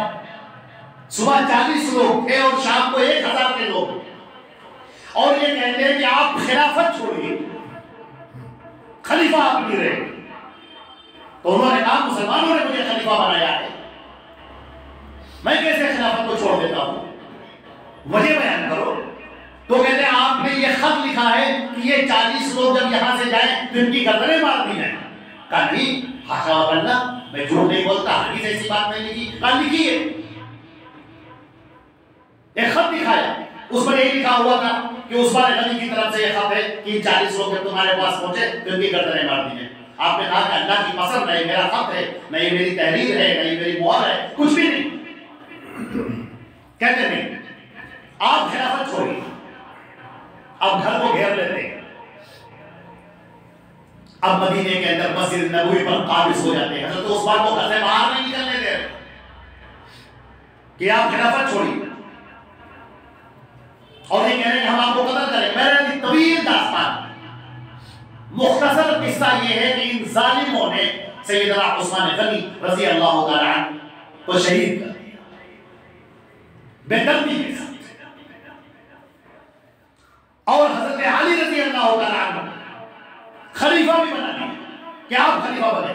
सुबह 40 लोग थे और शाम को 1000 के लोग, और ये कहते हैं कि आप खिलाफत छोड़िए, खलीफा आप नहीं रहे। तो उन्होंने कहा मुसलमानों ने मुझे खलीफा बनाया है, मैं कैसे खिलाफत को छोड़ देता हूं, मुझे बयान करो। तो कहते हैं आपने ये खत लिखा है कि ये 40 लोग जब यहां से जाएं तो इनकी गर्दनें मार दी जाएं। कहा नहीं, हाशा वल्ला, मैं झूठ नहीं बोलता, हरगिज़ ऐसी बात नहीं लिखी। कहा लिखिए। एक खत दिखाया, उस पर यही लिखा हुआ था कि उस्मान गनी की तरफ से ये खत है कि 40 लोग जब तुम्हारे पास पहुंचे तो इनकी गर्दनें मार दी जाएं। आपने कहा कि अल्लाह की कसम, नहीं मेरा खत है, नहीं मेरी तहरीर है, नहीं मेरी मुहर है, कुछ भी नहीं। कहते नहीं, आप खिलाफत छोड़िए, अब घर को घेर लेते हैं। अब मदीने के अंदर मस्जिद नबवी पर काबिज हो जाते हैं। हज़रत उस्मान को घर से बाहर नहीं निकलने दे रहे कि आप खिलाफत छोड़िए, और ये कह रहे हैं हम आपको कत्ल करें। मेरा तवील दास्तान, मुख्तसर किस्सा ये है कि इन जालिमों ने सैयदना उस्मान गनी रजी अल्लाह तआला अन्हु को शहीद कर दिया बेदर्दी के साथ। और हजरत अली रजी अल्लाह तआला अन्हु खलीफा भी बना दिया कि आप खलीफा बने।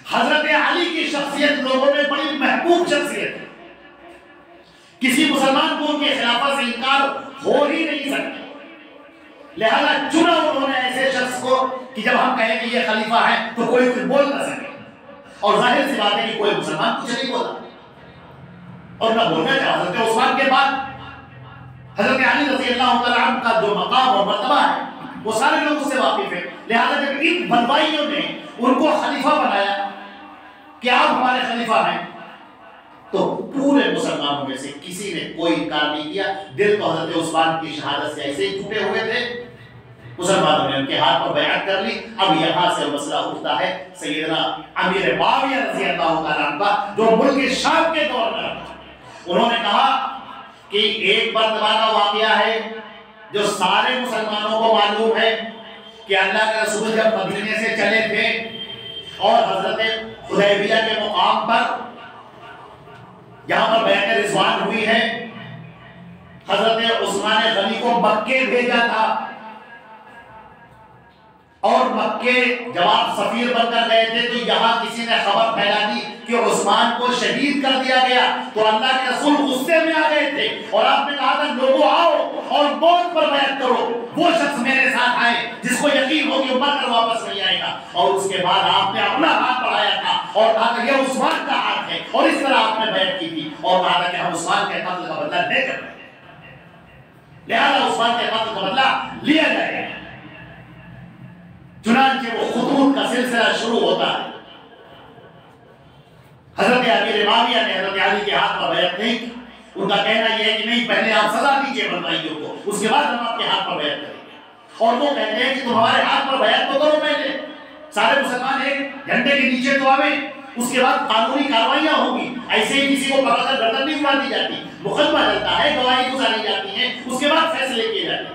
हजरत अली की शख्सियत लोगों में बड़ी महबूब शख्सियत है, किसी मुसलमान को उनके खिलाफत से इनकार हो ही नहीं सकता। लिहाजा चुना उन्होंने ऐसे शख्स को कि जब हम कहें कि ये खलीफा है तो कोई कुछ बोल ना सके। और जाहिर सी बात है कि कोई मुसलमान कुछ नहीं बोला और ना बोलना चाहा। हजरत उस्मान के बाद हजरत अली रज़ी अल्लाह तआला अन्हु का जो मकाम और मर्तबा है वो सारे लोग उससे वाकिफ है। लिहाजा जब इन बनवाइयों ने उनको खलीफा बनाया कि आप हमारे खलीफा हैं, तो पूरे मुसलमानों में से किसी ने कोई इनकार नहीं किया। दिल तो हजरत उस्मान की शहादत से ऐसे ही टूटे हुए थे, मुसलमानों ने उनके हाथ पर बैअत कर ली। अब यहाँ से मसला उठता है सैयदना अमीर मुआविया रज़ी अल्लाह तआला अन्हु का, जो मुल्क शाम के गवर्नर। उन्होंने कहा कि एक मर्तबा का वाकया है जो सारे मुसलमानों को मालूम है कि अल्लाह के रसूल जब मदीने से चले थे और हजरत हुदैबिया के मुकाम पर जहां पर बैत रिजवान हुई है, हजरत उस्मान गनी को मक्के भेजा था और मक्के जवाब सफीर बनकर गए थे। तो यहाँ किसी ने खबर फैला दी कि उस्मान को शहीद कर दिया गया, तो अल्लाह के रसूल गुस्से में आ गए थे और आपने कहा था लोगों आओ और मौत पर बैत करो। वो शख्स मेरे साथ आए जिसको यकीन हो कि मरकर वापस नहीं आएगा। और उसके बाद आपने अपना हाथ बढ़ाया था और कहा था ये उस्मान का हाथ है, और इस तरह आपने बैत की थी और कहा था कि हम उस्मान के कत्ल का बदला लेकर रहे, लिहाजा उस्मान के कत्ल का बदला लिया जाएगा। चुनांचे वो खुतूत का सिलसिला शुरू होता है। हजरत अमीर मुआविया ने हजरत अली के हाथ पर बैत नहीं की। उनका कहना यह है कि नहीं, पहले आप सजा दीजिए बनवाइयों को, उसके बाद हम आपके हाथ पर बैत करेंगे। और वो कहते हैं कि तुम हमारे हाथ पर बैत तो करो, पहले सारे मुसलमान एक झंडे के नीचे तो आवे, उसके बाद कानूनी कार्रवाइयां होंगी। ऐसे ही किसी को पकड़कर गर्दन नहीं उड़ा दी जाती, मुकदमा चलता है, गवाही गुजारी जाती है, उसके बाद फैसले किए जाते हैं।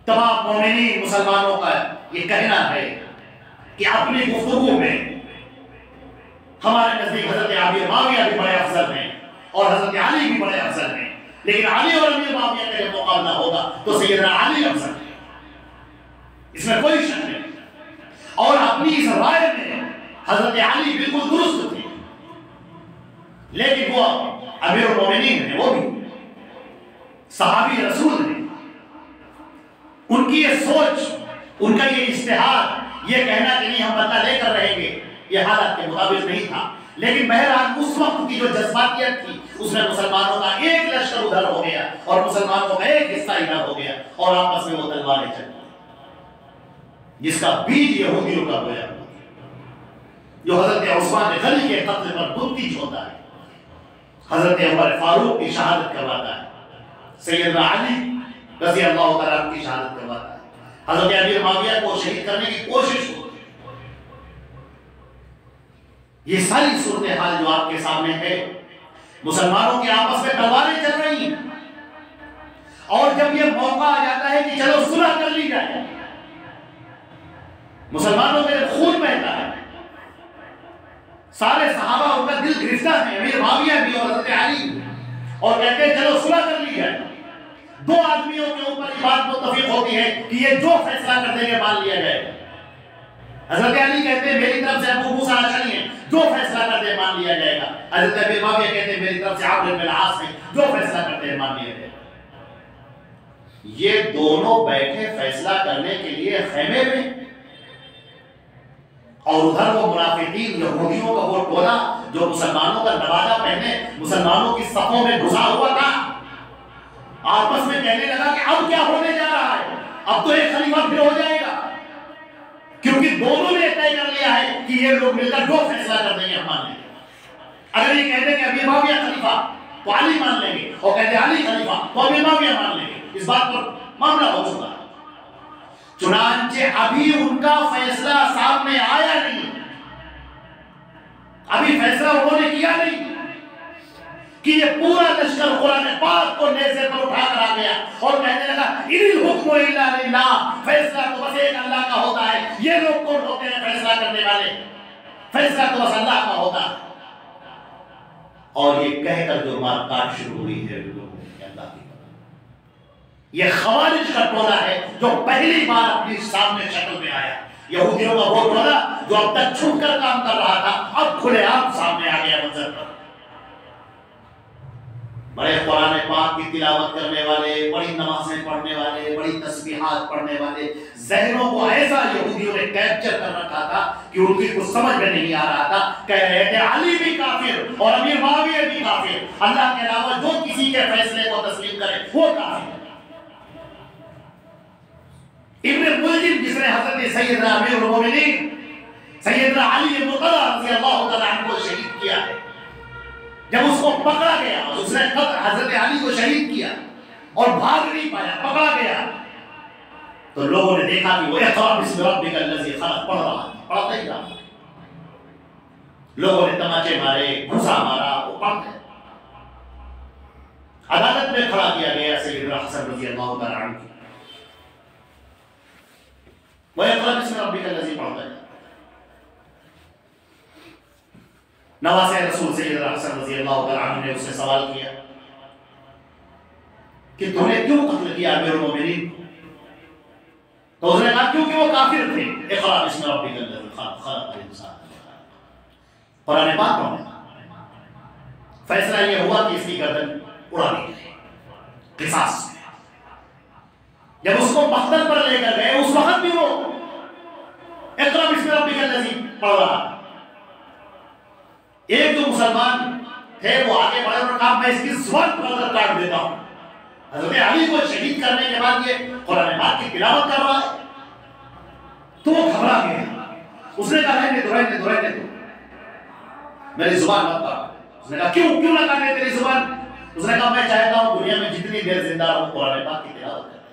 तमाम मोमिनीन मुसलमानों का ये कहना है कि अपनी गुफ्तगू में हमारे नजदीक हजरत अमीर मुआविया भी बड़े अफजल हैं और हजरत अली भी बड़े अफजल हैं, लेकिन अली और अमीर मुआविया का जब मुकाबला होगा तो सैयदना अली अफजल है, इसमें कोई शक नहीं। और अपनी इस राय में हजरत अली बिल्कुल दुरुस्त थे, लेकिन वो अमीरुल मोमिनीन है, वो भी सहाबी रसूल है। उनकी ये सोच, उनका ये इज्तिहाद, ये कहना कि नहीं हम बदला लेकर रहेंगे, ये हालात के मुताबिक नहीं था। लेकिन बहरहाल उस वक्त की जो जज्बातियत थी उसमें मुसलमानों का एक लश्कर उधर हो गया और मुसलमानों का एक हिस्सा इधर हो गया और आपस में वो तलवारें चल गई, जिसका बीज यहूदियों का बोया जो हजरत उस्मान गनी के कत्ल पर बुद्धिज होता है, हजरत उमर फारूक की शहादत करवाता है, सैयदना अली रज़ी अल्लाह तआला अन्हु की शहादत करवाता है, हजरत अमीर मुआविया को शहीद करने की कोशिश होती है। ये सारी सूरत हाल जो आपके सामने है, मुसलमानों के आपस में तलवारें चल रही हैं और जब ये मौका आ जाता है कि चलो सुलह कर ली जाए, मुसलमानों में जब खून बहता है, सारे सहाबा उनका दिल गिरफ्तार है, अमीर मुआविया भी और हजरत अली, और कहते हैं चलो सुलह कर ली जाए। दो आदमियों के ऊपर ये बात मुत्तफिक होती है कि ये जो फैसला कर देंगे मान लिया जाएगा। हजरत अली कहते हैं मेरी तरफ से अबू मूसा अशअरी है, जो फैसला कर दे मान लिया जाएगा। हजरत अबी मुआविया कहते हैं मेरी तरफ से अम्र इब्न अल-आस है, जो फैसला करते हैं मान लिया जाएगा। ये दोनों बैठे फैसला करने के लिए खेमे में, और उधर वो मुनाफिकीन यहूदियों का वो टोला जो मुसलमानों का नवादा पहने मुसलमानों की सफों में घुसा हुआ था, आपस में कहने लगा कि अब क्या होने जा रहा है, अब तो एक खलीफा फिर हो जाएगा, क्योंकि दोनों ने तय कर लिया है कि ये लोग मिलकर जो फैसला कर देंगे हम मान लेंगे। अगर ये कहते हैं कि अमीर मुआविया खलीफा तो अली मान लेंगे, और कहते हैं अली खलीफा तो अमीर मुआविया मान लेंगे। इस बात पर मामला हो चुका है। चुनांचे अभी उनका फैसला सामने आया नहीं, अभी फैसला उन्होंने किया नहीं कि ये पूरा लश्कर कुरान पाक को नेज़े पर उठाकर आ गया और कहने लगा इनिल हुक्मु इल्ला लिल्लाह, फैसला तो बस एक अल्लाह का होता है। ये लोग कौन होते हैं फैसला करने वाले? फैसला तो बस अल्लाह का होता है। और ये कहकर जो मारकाट शुरू हुई है अल्लाह की, ये खवारिज का टोला है जो पहली बार अपनी सामने शक्ल में आया। यहूदियों का वो टोला जो अब तक छुपकर काम कर रहा था, अब खुलेआम सामने आ गया मंजर पर। बड़े कुरान पाक की तिलावत करने वाले, बड़ी नमाजें पढ़ने वाले, बड़ी तस्बीहात पढ़ने वाले, ज़हनों को ऐसा यहूदियों ने कैप्चर कर रखा था कि उनकी कुछ समझ में नहीं आ रहा था। कह रहे थे अली भी काफिर और अमीर मुआविया भी काफिर, अल्लाह के अलावा जो किसी के फैसले को तस्लीम करे वो काफिर। इब्न मुल्जिम जिसने हज़रत सैयदना अमीरुल मोमिनीन सैयदना अली मुर्तज़ा रज़ियल्लाहु तआला अन्हु को शहीद किया है, जब उसको पकड़ा गया, उसने हजरत अली को शहीद किया और भाग नहीं पाया, पकड़ा गया, तो लोगों ने देखा कि वो इक़रा बिस्मि रब्बिकल लज़ी खलक़ पढ़ रहा है, पढ़ता ही रहा। लोगों ने तमाचे मारे, घुसा मारा, वो पढ़ते। अदालत में खड़ा किया गया सैयदना हसन रज़ियल्लाहु तआला अन्हु, वो इक़रा बिस्मि रब्बिकल लज़ी पढ़ता है। नवासे रसूल सैयदना हसन रज़ियल्लाहु तआला अन्हु ने उससे सवाल किया कि तूने क्यों कत्ल किया अमीरुल मोमिनीन? तो उसने कहा क्योंकि वो काफिर थे। इक़रा बिस्मि रब्बिकल लज़ी खलक़ल इंसान, कुरान पाक में फैसला ये हुआ कि इसकी गर्दन उड़ा दी गई क़िसास में। जब उसको मक़तल पर लेकर गए, उस वक्त भी वो इक़रा बिस्मि रब्बिकल लज़ी पढ़ रहा। एक जो मुसलमान थे वो आगे बढ़े और कहा मैं इसकी ज़ुबान पर काट देता हूं। हज़रत अली को शहीद करने के बाद ये कुरान पाक की तिलावत कर रहा है, तो वो घबरा गया। उसने कहा रहने दो, मेरी जुबान मत काट। उसने कहा क्यों ना काटे तेरी जुबान? उसने कहा मैं चाहता हूं दुनिया में जितनी देर जिंदा रहूं कुरान पाक की तिलावत करूं।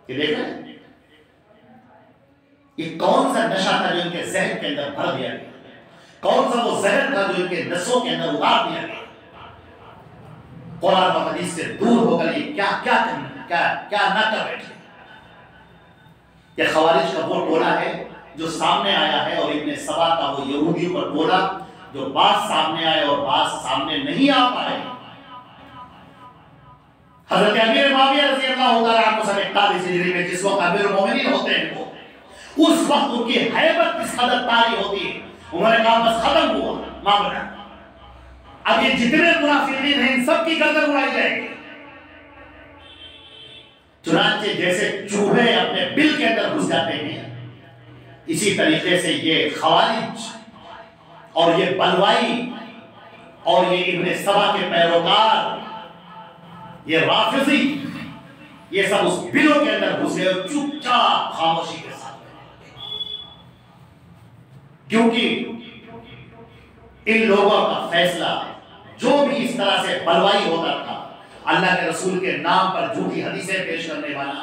ये देख रहे ये कौन सा नशा था जो इनके ज़हन के अंदर भर दिया गया? कौन सा वो जहर था जो इनके नसों के अंदर उतार दिया गया? कुरान और हदीस से दूर होकर ये क्या न कर बैठे। ये खवारिज का वो टोला है जो सामने आया है, और इब्न सबा का वो यहूदियों का टोला जो बात सामने आए और बात सामने नहीं आ पाए। हजरत अमीर मुआविया रज़ियल्लाहु तआला अन्हु सन 41 हिजरी में जिस वक्त अमीरुल मोमिनीन होते हैं वो, उस वक्त उनकी हैबत किस कदर तारी होती है। उन्होंने कहा बस खत्म हुआ मामला, अब ये जितने मुनाफिकीन हैं इन सब की गर्दन उड़ाई जाएगी। चुनांचे जैसे चूहे अपने बिल के अंदर घुस जाते हैं, इसी तरीके से ये खवारिज और ये बलवाई और ये इब्न सबा के पैरोकार, ये राफिजी, ये सब उस बिलों के अंदर घुसे और चुपचाप खामोशी के साथ, क्योंकि इन लोगों का फैसला जो भी इस तरह से बलवाई होता था, अल्लाह के रसूल के नाम पर झूठी हदीसें पेश करने वाला,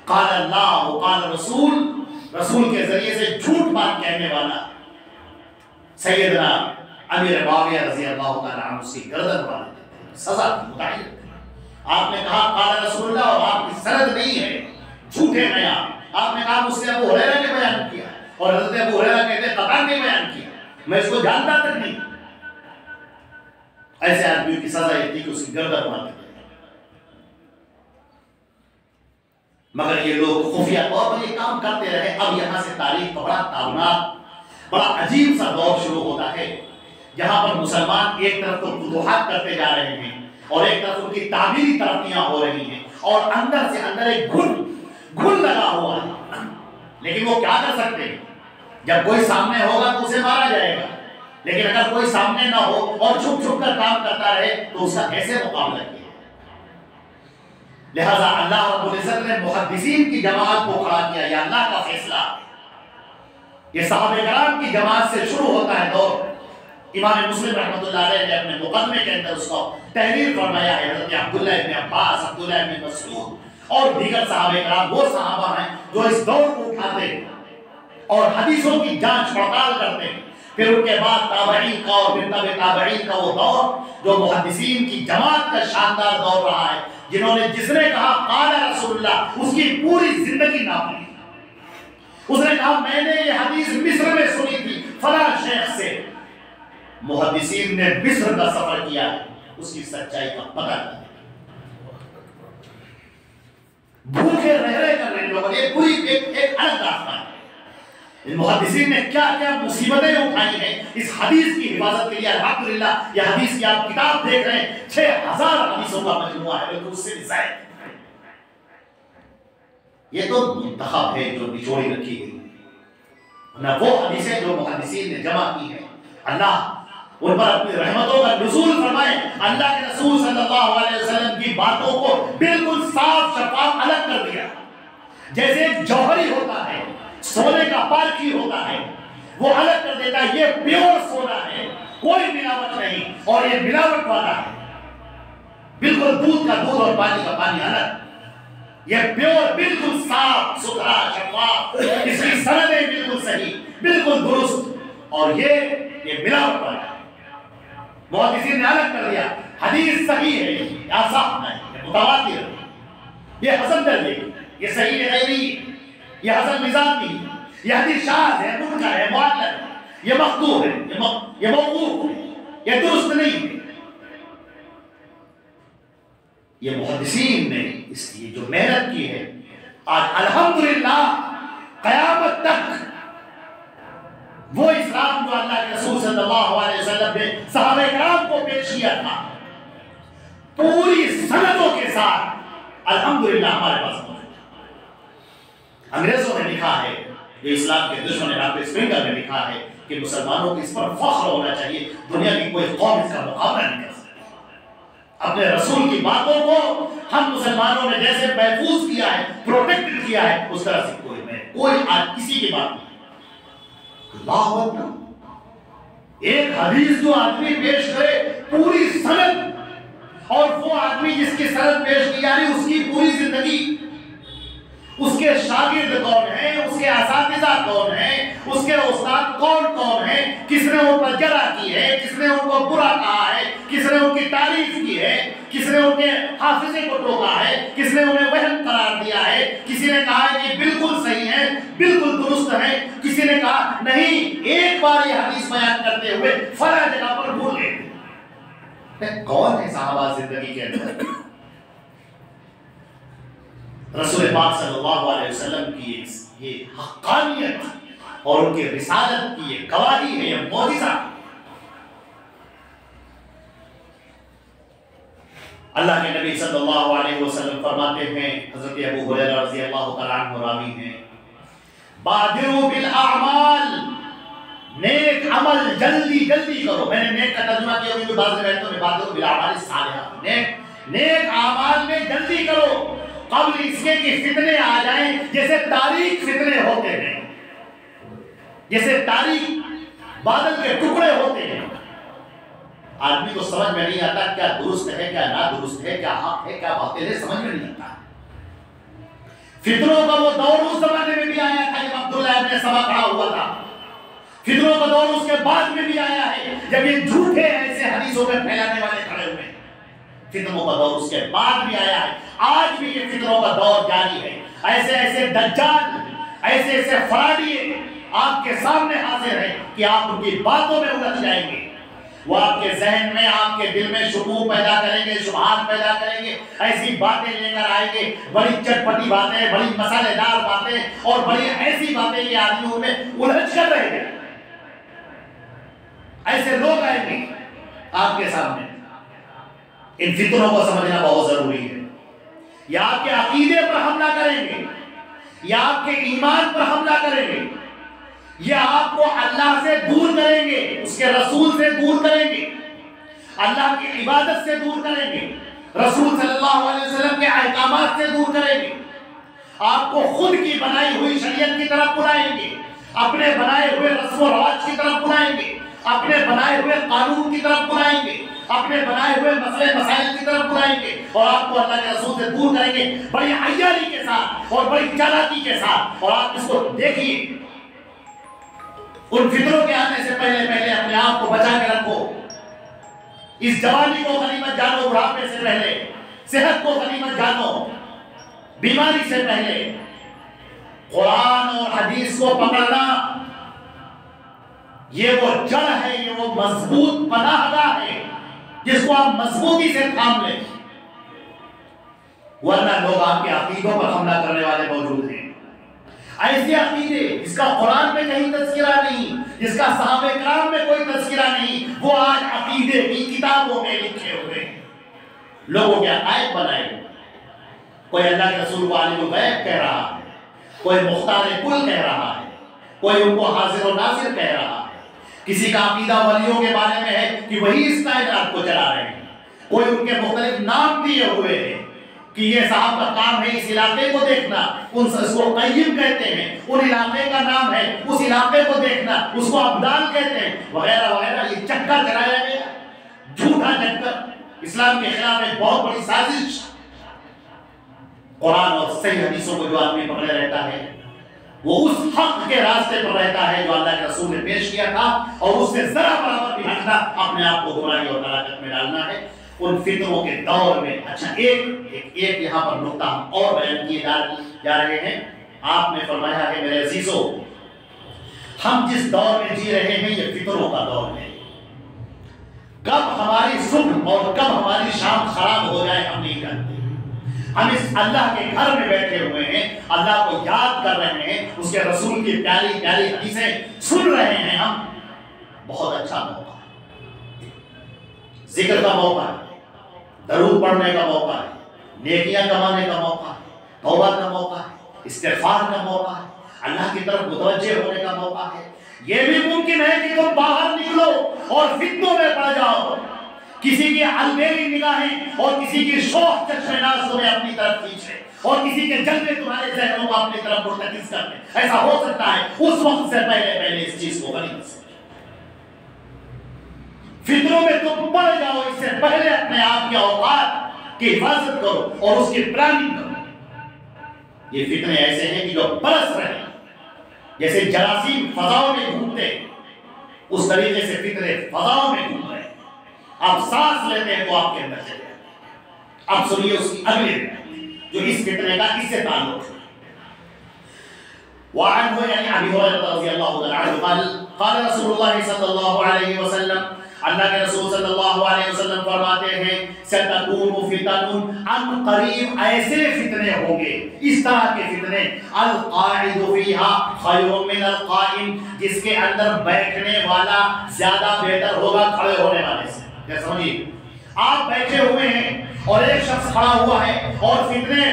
काल अल्लाह काल रसूल, रसूल के जरिए से झूठ बात कहने वाला, सैयदना अमीर मुआविया रज़ियल्लाहु तआला अन्हु उसकी गर्दन उड़ा देते थे, सजा मुतायन। आपने कहा काल रसूलुल्लाह और आपकी सनद नहीं है, झूठे हैं आप। आपने कहा मुझसे अबू हुरैरा ने बयान किया और हज़रत अबू हुरैरा कहते हैं कतान ने बयान किया, मैं इसको जानता तक नहीं। ऐसे आदमी की सजा ये थी कि उसकी गर्दन उड़ा दी। मगर ये लोग खुफिया तौर पर ये काम करते रहे। अब यहां से तारीख का बड़ा ताबनाक, बड़ा अजीब सा दौर शुरू होता है, जहां पर मुसलमान एक तरफ तो फुतूहात करते जा रहे हैं और एक तरफ उनकी ताबीरी तरक्कियां हो रही हैं, और अंदर से अंदर एक घुन लगा हुआ है। लेकिन वो क्या कर सकते हैं? जब कोई सामने होगा तो उसे मारा जाएगा, लेकिन अगर कोई सामने ना हो और छुप छुप कर काम करता रहे तो उसका कैसे मुकाबला किया? लिहाजा अल्लाह रब्बुल इज्जत ने मुहद्दिसीन की जमात को खड़ा किया, या अल्लाह का फैसला। ये सहाबे कराम की जमात से शुरू होता है दौर। इमाम मुस्लिम रहमतुल्लाह अलैह ने अपने मुकदमे के अंदर उसको तहरीर फरमाया है। हज़रत अब्दुल्लाह इब्न अब्बास, अब्दुल्लाह इब्न मसऊद और दीगर सहाबे कराम वो सहाबा हैं जो इस दौर को उठाते हैं और हदीसों की जांच पड़ताल करते हैं, फिर उनके बाद ताबईन का और फिर तबे ताबईन का वो दौर जो मुहद्दिसीन की जमात का शानदार दौर रहा है, जिन्होंने जिसने कहा क़ाला रसूलुल्लाह उसकी पूरी जिंदगी नाप ली। उसने कहा मैंने ये हदीस मिस्र में सुनी थी फला शेख से। मुहद्दिसीन ने मिस्र का सफर किया है, उसकी सच्चाई का पता नहीं। भूखे रह रहे कर रहे लोगों ने पूरी एक अलग रास्ता है। इन मुहद्दिसीन ने क्या क्या मुसीबतें उठाई हैं इस हदीस की हिफाजत के लिए। अल्हम्दुलिल्लाह ये हदीस की आप किताब देख रहे हैं, 6000 हदीसों का मजमुआ है, लेकिन उससे भी ज़ायद। ये तो मुंतखब है जो निचोड़ी रखी गई ना, वो हदीसें जो मुहद्दिसीन ने जमा की हैं। अल्लाह उन पर अपनी रहमतों का नुज़ूल फरमाए। अल्लाह के रसूल सल्लल्लाहु अलैहि वसल्लम की बातों को बिल्कुल साफ शफाफ अलग कर दिया। जैसे एक जौहरी होता है, सोने का पारखी होता है, वो अलग कर देता है। ये प्योर सोना है, कोई मिलावट नहीं, और ये मिलावट वाला है। बिल्कुल दूध का दूध और पानी का पानी अलग। ये प्योर बिल्कुल साफ सुथरा शफाफ, इसकी सनदें बिल्कुल सही, बिल्कुल दुरुस्त, और ये मिलावट वाला है। मुहद्दिसीन ने अलग कर दिया। हदीस सही है या साफ नहीं, ये मुतवातिर है, ये हसन दर्जे, ये सही गैरी, ये हसन निज़ामी, ये हदीस शाज़ है, मुनकर है, मुअल्लल है, ये मक़तूअ है, ये मौक़ूफ़ है, ये दुरुस्त नहीं है। ये मुहद्दिसीन ने इसकी जो मेहनत की है, आज अल्हम्दुलिल्लाह क़यामत तक वो इस्लाम जो अल्लाह के रसूल सल्लल्लाहु अलैहि वसल्लम ने सहाबा किराम को पेश किया था, पूरी सनदों के साथ अल्हम्दुलिल्लाह हमारे पास मौजूद है। अंग्रेजों ने लिखा है, जो इस्लाम के दुश्मन डॉक्टर स्प्रिंगर ने लिखा है कि मुसलमानों को इस पर फख्र होना चाहिए, दुनिया की कोई कौम इसका मुकाबला नहीं कर सकती। अपने रसूल की बातों को हम मुसलमानों ने जैसे महफूज किया है, प्रोटेक्टेड किया है, उस तरह से कोई आज किसी की बात नहीं। एक हदीस जो आदमी पेश करे पूरी सनद, और वो आदमी जिसकी सनद पेश की जा रही उसकी पूरी जिंदगी, उसके शागिर्द कौन है, उसके असातिज़ा कौन है, उसके उस्ताद कौन कौन है, किसने उन पर जरा की है, किसने उनको बुरा कहा है, किसने उनकी तारीफ की है, किसने उनके हाफिजे को टोका है, किसने उन्हें वहम करार दिया है, किसी ने कहा है कि बिल्कुल सही है, बिल्कुल दुरुस्त है, किसी ने कहा नहीं एक बार ये हदीस बयान करते हुए फला जगह पर भूल गए। कौन है सहाबा जिंदगी के अंदर? रसूल पाक सल्लल्लाहु अलैहि वसल्लम की ये हक़ानियत और उनके रिसालत की ये गवाही है, ये मौजिज़ा। अल्लाह के नबी सल्लल्लाहु अलैहि वसल्लम फरमाते हैं, हज़रत अबू हुरैरा रज़ियल्लाहु तआला अन्हु रावी हैं, बादिरू बिल अमाल, नेक अमल जल्दी जल्दी करो। मैंने नेक का तर्जुमा किया क्योंकि बाद में रहते हैं बादिरू बिल अमाल सालिहा, नेक अमाल में जल्दी करो कबल इसके कि फितने आ जाएं, जैसे तारीख फितने होते हैं, जैसे तारीख बादल के टुकड़े होते हैं। आदमी को समझ में नहीं आता क्या दुरुस्त है, क्या ना दुरुस्त है, क्या हक है, क्या बातिल है, समझ में नहीं आता। फितनों का वो दौर उस जमाने में भी आया था जब अब्दुल्लाह इब्न सबा खड़ा हुआ था। फितनों का दौर उसके बाद में भी आया है जब ये झूठे ऐसे हदीसों में फैलाने वाले खड़े हुए। फितनों का दौर उसके बाद भी आया है, आज भी ये फितनों का दौर जारी है। ऐसे ऐसे दज्जाल, ऐसे ऐसे फराडिये आपके सामने हाजिर हैं कि आप उनकी बातों में उलझ जाएंगे। वो आपके जहन में, आपके दिल में शुबूह पैदा करेंगे, शुबहात पैदा करेंगे, ऐसी बातें लेकर आएंगे, बड़ी चटपटी बातें, बड़ी मसालेदार बातें, और बड़ी ऐसी बातें कि आदमी उनमें उलझ कर रहेंगे। ऐसे लोग आएंगे आपके सामने। इन फितनों को समझना बहुत जरूरी है। या आपके अकीदे पर हमला करेंगे, या आपके ईमान पर हमला करेंगे, या आपको अल्लाह से दूर करेंगे, उसके रसूल से दूर करेंगे, अल्लाह की इबादत से दूर करेंगे, रसूल सल्लल्लाहु अलैहि वसल्लम के अहकामात से दूर करेंगे, आपको खुद की बनाई हुई शरीयत की तरफ बुलाएंगे, अपने बनाए हुए रस्म व रवाज की तरफ बुलाएंगे, अपने बनाए हुए कानून की तरफ बुलाएंगे, अपने बनाए हुए मसले मसाइल की तरफ बुलाएंगे, और आपको अल्लाह के रसूल से दूर करेंगे बड़ी अय्यारी के साथ और बड़ी चालाकी के साथ। और आप इसको देखिए, उन फितरों के आने से पहले पहले अपने आप को बचा के रखो। इस जवानी को गनीमत जानो, बुढ़ापे से पहले सेहत को गनीमत जानो, बीमारी से पहले कुरान और हदीस को पकड़ना, ये वो जड़ है, ये वो मजबूत पनाहगाह है जिसको आप मजबूती से थाम लें। वरना लोग आपके अकीदों पर हमला करने वाले मौजूद हैं। ऐसे अकीदे जिसका कुरान में कहीं तज़किरा नहीं, जिसका सहाबे किराम में कोई तज़किरा नहीं, वो आज अकीदे की किताबों में लिखे हुए हैं। लोगों के अकायद बनाए, कोई अल्लाह के रसूल को आलिमुल गैब कह रहा है, कोई मुख्तार कुल कह रहा है, कोई उनको हाजिर और नाजिर कह रहा है। किसी का अकीदा वलियों के बारे में है कि वही इस कायनात को चला रहे हैं। कोई उनके मुख्तलिफ नाम दिए हुए हैं कि ये साहब का काम है इस इलाके को देखना, उसको कय्यिम कहते हैं, उन इलाके का नाम है उस इलाके को देखना, उसको अब्दाल कहते हैं, वगैरह वगैरह। ये चक्कर चलाया गया, झूठा चक्कर, इस्लाम के खिलाफ एक बहुत बड़ी साजिश। कुरान और सही हदीसों को जो आदमी पकड़े रहता है वो उस हक के रास्ते पर रहता है जो अल्लाह के रसूल ने पेश किया था, और उससे जरा बराबर भी हटना अपने आप को गुमराही और हलाकत में डालना है। उन फितरों के दौर में अच्छा एक यहाँ पर नुक्ता हम और बयान किए जा रहे हैं। आपने फरमाया है मेरे अजीजों, हम जिस दौर में जी रहे हैं ये फितरों का दौर है। कब हमारी सुबह और कब हमारी शाम खराब हो जाए हम नहीं जानते। हम इस अल्लाह के घर में बैठे हुए हैं, अल्लाह को याद कर रहे हैं, उसके रसूल की प्यारी प्यारी हदीसें सुन रहे हैं। हम बहुत अच्छा मौका है, जिक्र का मौका है, दरूद पढ़ने का मौका है, नेकियां कमाने का मौका है, तौबा का मौका है, इस्तिग़फ़ार का मौका है, अल्लाह की तरफ मुतवज्जे होने का मौका है। यह भी मुमकिन है कि तुम बाहर निकलो और फितनों में पड़ जाओ, किसी की अलबेली निगाहें और किसी की शौक चश्मेनाज़ तुम्हें अपनी तरफ खींचे और किसी के जलवे तुम्हारे ज़हनों को अपनी तरफ मुर्तकिज़ कर दे। ऐसा हो सकता है। उस वक्त से पहले पहले इस चीज को गनीमत समझो। फितरों में तुम पड़ जाओ, इससे पहले अपने आप के औकात की हिफाजत करो और उसकी प्लानिंग करो। ये फितने ऐसे हैं कि जो बरस रहे हैं, जैसे जरासीम फजाओं में घूमते उस तरीके से फितने फजाओं में घूम रहे हैं। आप सांस लेते हैं तो आपके अंदर चले जाते हैं। अब सुनिए उसकी अगली जो इस फितने का इससे ताल्लुक है। वअन्हु यानी अबू हुरैरा रज़ियल्लाहु अन्हु क़ाल रसूलुल्लाह सल्लल्लाहु अलैहि वसल्लम, अल्लाह के रसूल सल्लल्लाहु अलैहि वसल्लम फरमाते हैं, सतकूनु फितनुन, अन करीब ऐसे फितने होंगे, इस तरह के फितने, अल काइदु फीहा खैरुम मिन अल काइम, जिसके अंदर बैठने वाला ज्यादा बेहतर होगा खड़े होने वाले से। क्या समझिए, आप बैठे हुए हैं और एक शख्स खड़ा हुआ है और फितने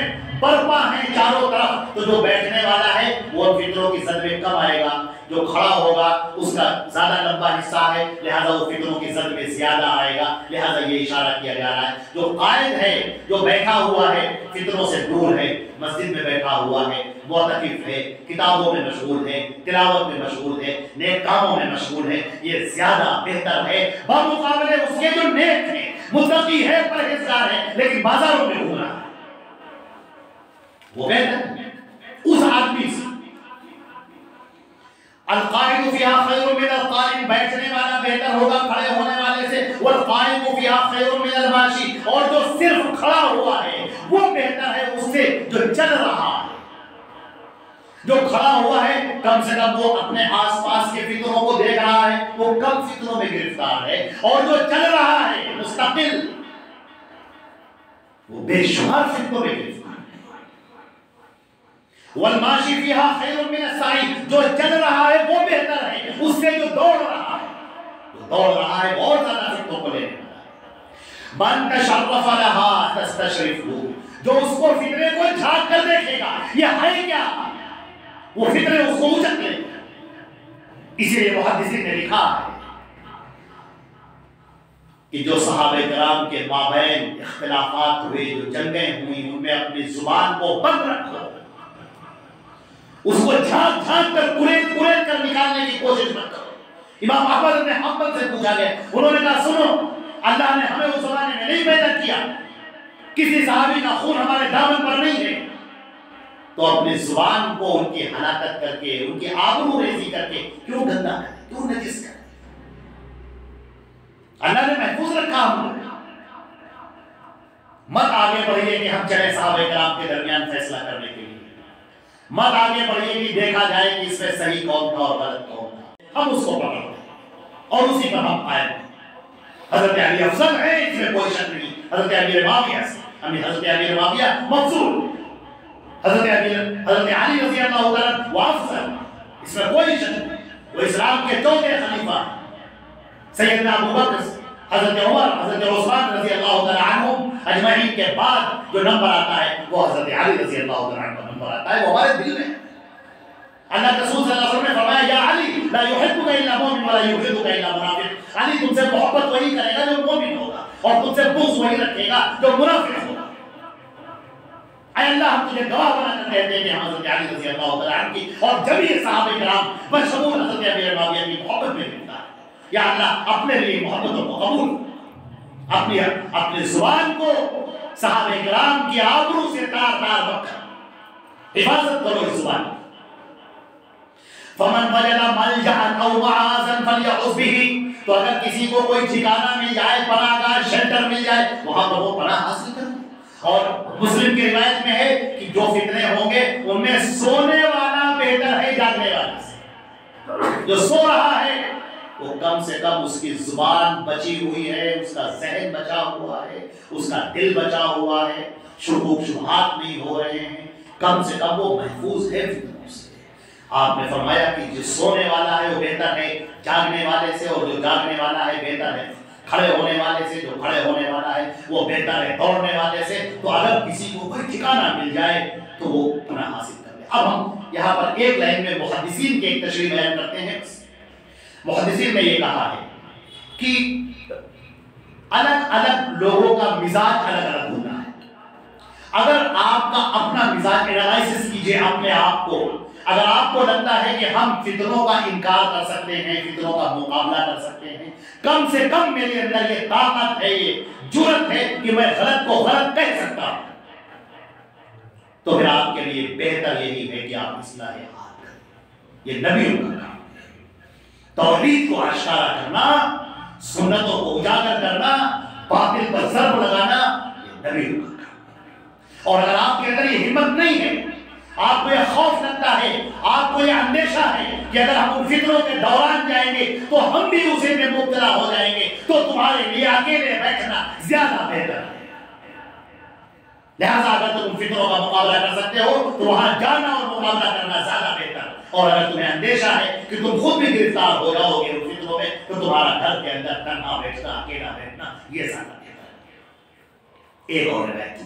बर्पा हैं चारों तरफ, तो जो बैठने वाला है वो फितरों की जद में कम आएगा। जो खड़ा होगा उसका ज्यादा लंबा हिस्सा है, लिहाजा वो फितरों की जद में ज्यादा आएगा। लिहाजा ये इशारा किया जा रहा है, जो कायद है, जो बैठा हुआ है, फितरों से दूर है, मस्जिद में बैठा हुआ है, मुअतकिफ है, किताबों में मशगूल है, तिलावत में मशगूल है, नेक कामों में मशगूल है, ये ज्यादा बेहतर है बमुकाबले उसके जो नेक है, मुत्तकी है, परहेजगार है, लेकिन बाजारों में घूम रहा है, वो बेहतर उस आदमी से। अल-काइदु फीहा खैरुम मिन अल-काइम, बैठने वाला बेहतर होगा खड़े होने वाले से। वल काइमु फीहा खैरुम मिन अल-माशी, और जो सिर्फ खड़ा हुआ है वो बेहतर है उससे जो चल रहा है। जो खड़ा हुआ है कम से कम वो अपने आसपास के फितरों को देख रहा है, वो कम फितरों में गिरफ्तार है, और जो चल रहा है मुस्तकिल, वो बेशुमार फितरों में गिरफ्तार है। वल्माशी फीहा खैरुम मिन अस्साई, जो चल रहा है वो बेहतर है उससे जो दौड़ रहा है। जो दौड़ रहा है और ज्यादा फितरों को लेने वाला है। मन तशर्रफ लहा तस्तशरिफु, जो उसको फितरे को झांक कर देखेगा ये है क्या, वो फितरे उसको उचक लेगा। इसीलिए मुहद्दिसीन ने लिखा है कि जो सहाबे किराम के माबैन इख्तिलाफात हुए, जो जंगें हुई, उनमें अपनी जुबान को बंद रखो, उसको झांक झांक कर कुरेद कर निकालने की कोशिश मत करो। इमाम अहमद ने हम्बल से पूछा गया, उन्होंने कहा सुनो, अल्लाह ने हमें उस जमाने में नहीं पैदा किया, किसी सहाबी का खून हमारे दामन पर नहीं है, तो अपनी जुबान को उनकी हलाकत करके, उनकी आबरू रेजी करके क्यों गंदा करे, क्यों नजिस करे? अल्लाह ने महफूज रखा हमको। मत आगे बढ़िए कि हम चले साहबे कराम के दरमियान फैसला करने के लिए, मत आगे बढ़िए कि देखा जाए कि इसमें सही कौन था और गलत कौन था। हम उसको पकड़ लें और उसी पर हम कायम हैं। हजरत अली अफजल है, इसमें कोई शक नहीं। हजरत अमीर मुआविया से हजरत अमीर मुआविया मफजूल, हजरत अली रज़ी अल्लाह तआला वो अफजल, इसमें कोई शक नहीं। वो इस्लाम के चौथे खलीफा सैयदना अबू बकर, हजरत उमर, हजरत उस्मान रज़ी अल्लाह तआला अन्हुम अजमईन के बाद जो नंबर आता है वो हजरत अली रज़ी अल्लाह तआला अन्हु का नंबर आता है। वो हमारे दिल में। अल्लाह के रसूल सल्लल्लाहु अलैहि वसल्लम ने फरमाया, या अली ला युहिब्बुका इल्ला मुमिन व ला युहिब्बुका इल्ला मुनाफिक। अली तुमसे मोहब्बत वही करेगा जो मोमिन होगा और तुमसे बुग़्ज़ वही रखेगा जो मुनाफिक होगा। ऐ अल्लाह, हम तुझे गवाह बनाकर कहते हैं कि हम हजरत अली रज़ी अल्लाह तआला अन्हु की और जमीय सहाबा किराम बशमूल हजरत अमीर मुआविया की मोहब्बत में मिलता है। या अल्लाह, अपने लिए मोहब्बतों को कबूल, अपनी जुबान को सहाबा किराम की आबरू से तार-तार मत कर, हिफाजत करो इस जुबान। फमन वजदा मलजअन औ मआज़न फलयउज़ बिही, तो अगर किसी को कोई ठिकाना मिल जाए, पनाहगाह, शेल्टर मिल जाए, वहां पर वो पनाह हासिल करे। और मुस्लिम की रिवायत में है कि जो फितने होंगे उनमें सोने वाला बेहतर है जागने वाले से। जो सो रहा है वो कम से कम उसकी जुबान बची हुई है, उसका जहन बचा हुआ है, उसका दिल बचा हुआ है, शुबुह शुबहात नहीं हो रहे हैं, कम से कम वो महफूज है फितनों से। आपने फरमाया कि जो सोने वाला है वो बेहतर है जागने वाले से, और जो जागने वाला है बेहतर है खड़े होने वाले से, जो खड़े होने वाला है वो बेहतर है दौड़ने वाले से। तो अगर किसी को कोई ठिकाना मिल जाए तो वो पनाह हासिल कर ले। अब हम यहाँ पर एक लाइन में मुहद्दिसीन की एक तशरीह बयान करते हैं। मुहद्दिसीन ने ये कहा है कि अलग अलग लोगों का मिजाज अलग अलग होता है। अगर आपका अपना मिजाज एनालिसिस कीजिए अपने आप को, अगर आपको लगता है कि हम फितनों का इनकार कर सकते हैं, फितनों का मुकाबला कर सकते हैं, कम से कम मेरे अंदर ये ताकत है, ये जुर्रत है कि मैं गलत को गलत कह सकता हूं, तो फिर आपके लिए बेहतर यही है कि आप इस्लाह हाल करें। ये नबियों का काम है। तौहीद को आश्कारा करना, सुन्नतों को उजागर करना, बातिल पर ज़र्ब लगाना, ये नबियों का काम है। और अगर आपके अंदर ये हिम्मत नहीं है, आपको यह खौफ लगता है, आपको यह अंदेशा है कि अगर हम उन फितनों के दौरान जाएंगे तो हम भी उसी में मुब्तला हो जाएंगे, तो तुम्हारे लिए अकेले बैठना ज्यादा बेहतर है। लिहाजा अगर तुम फितनों का मुकाबला कर सकते हो तो वहां जाना और मुकाबला करना ज्यादा बेहतर। और अगर तुम्हें अंदेशा है कि तुम खुद भी गिरफ्तार हो जाओगे उन फितनों में, तो तुम्हारा घर के अंदर तन्हा बैठना, अकेला बैठना, ये ज्यादा बेहतर है। एक और रिवायत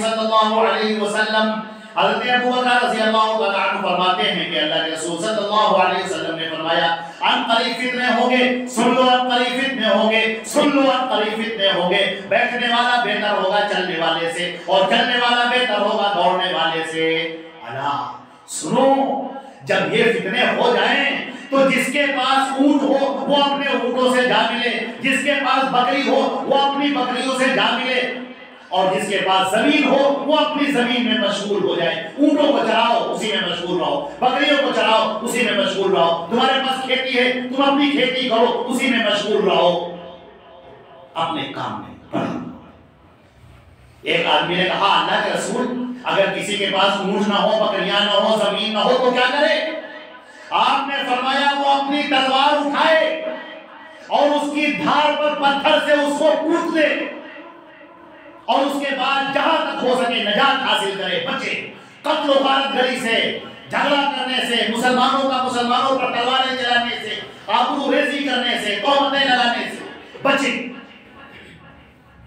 सल्लल्लाहु अलैहि वसल्लम, हज़रत अबू बकर रज़ी अल्लाह तआला अन्हु फरमाते हैं कि अल्लाह के रसूल सल्लल्लाहु अलैहि वसल्लम ने फरमाया, अन करीब फितने होंगे, सुन लो अन करीब फितने होंगे, सुन लो अन करीब फितने होंगे। बैठने वाला बेहतर होगा चलने वाले से, और चलने वाला बेहतर होगा दौड़ने वाले से। अला सुनो, जब ये फितने हो जाएं तो जिसके पास ऊंट हो वो अपने ऊंटों से जा मिले, जिसके पास बकरी हो वो अपनी बकरियों से जा मिले, और जिसके पास जमीन हो वो अपनी जमीन में मशगूल हो जाए। ऊंटों को चराओ, उसी में मशगूल रहो, बकरियों को चराओ, उसी में मशगूल रहो। तुम्हारे पास खेती है, तुम अपनी खेती करो, उसी में मशगूल रहो, अपने काम में बढ़ो। एक आदमी ने कहा, अल्लाह के रसूल, अगर किसी के पास ऊंट ना हो, बकरियां ना हो, जमीन ना हो तो क्या करे? आपने फरमाया वो अपनी तलवार उठाए और उसकी धार पर पत्थर से उसको कूट दे, और उसके बाद जहां तक हो सके नजात हासिल करे, बचे। कत्ल गारतगरी से, झगड़ा करने से, मुसलमानों का मुसलमानों पर तलवारें चलाने से, आबरू रेजी करने से, तोहमतें लगाने से बचे।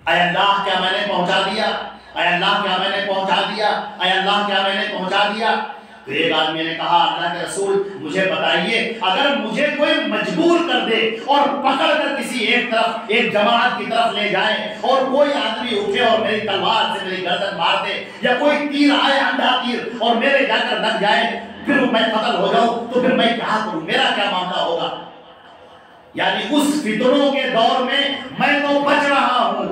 ऐ अल्लाह क्या मैंने पहुंचा दिया? ऐ अल्लाह क्या मैंने पहुंचा दिया? ऐ अल्लाह क्या मैंने पहुंचा दिया? तो एक आदमी ने कहा, अल्लाह के रसूल मुझे बताइए, अगर मुझे कोई मजबूर कर दे और पकड़ कर किसी एक तरफ, एक जमात की तरफ ले जाए, और कोई आदमी उठे और मेरी तलवार से मेरी गर्दन मार दे, या कोई तीर आए, अंधा तीर, और मेरे जाकर लग जाए, फिर मैं कत्ल हो जाऊं, तो फिर मैं क्या करूं? मेरा क्या मामला होगा? यानी उस फितनों के दौर में मैं तो बच रहा हूं,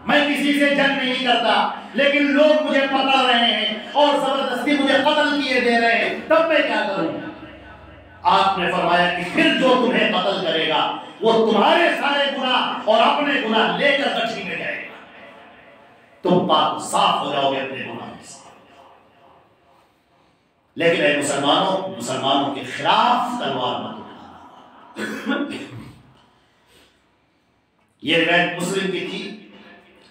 मैं किसी से जंग नहीं करता, लेकिन लोग मुझे पकड़ रहे हैं और जबरदस्ती मुझे कत्ल किए दे रहे हैं, तब मैं क्या करूं? आपने फरमाया कि फिर जो तुम्हें कत्ल करेगा वो तुम्हारे सारे गुनाह और अपने गुनाह लेकर गठरी में जाएगा, तुम पाक साफ हो जाओगे अपने गुनाह से। लेकिन ऐ मुसलमानों, मुसलमानों के खिलाफ तलवार मत उठाना। ये रिवायत मुस्लिम की थी।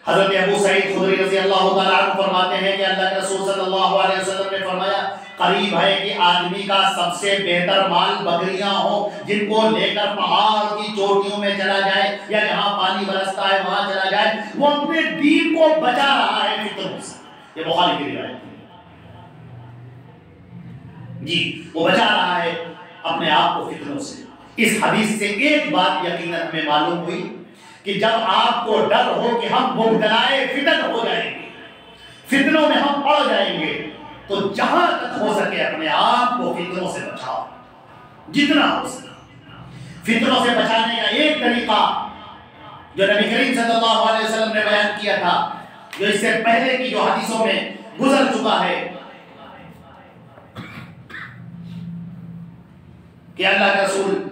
हजरत अबू सईद खुदरी रज़ी अल्लाह तआला अन्हु फरमाते हैं कि अल्लाह के रसूल सल्लल्लाहु अलैहि वसल्लम ने फरमाया, करीब है कि आदमी का सबसे बेहतर माल बकरियां हो, जिनको लेकर पहाड़ की चोटियों में चला जाए या जहां पानी बरसता है वहां चला जाए, वो अपने दीन को बचा रहा है फितनों से। ये बुखारी की रिवायत है जी, वो बचा रहा है अपने आप को फितनों से। इस हदीस से एक बात यकीनन हमें मालूम हुई कि जब आपको डर हो कि हम मुब्तलाए फितन हो जाएंगे, फितनों में हम पड़ जाएंगे, तो जहां तक हो सके अपने आप को फितनों से बचाओ, जितना हो सके। फितनों से बचाने का एक तरीका जो नबी करीम सल्लल्लाहु अलैहि वसल्लम ने बयान किया था, जो इससे पहले की जो हदीसों में गुजर चुका है कि अल्लाह के रसूल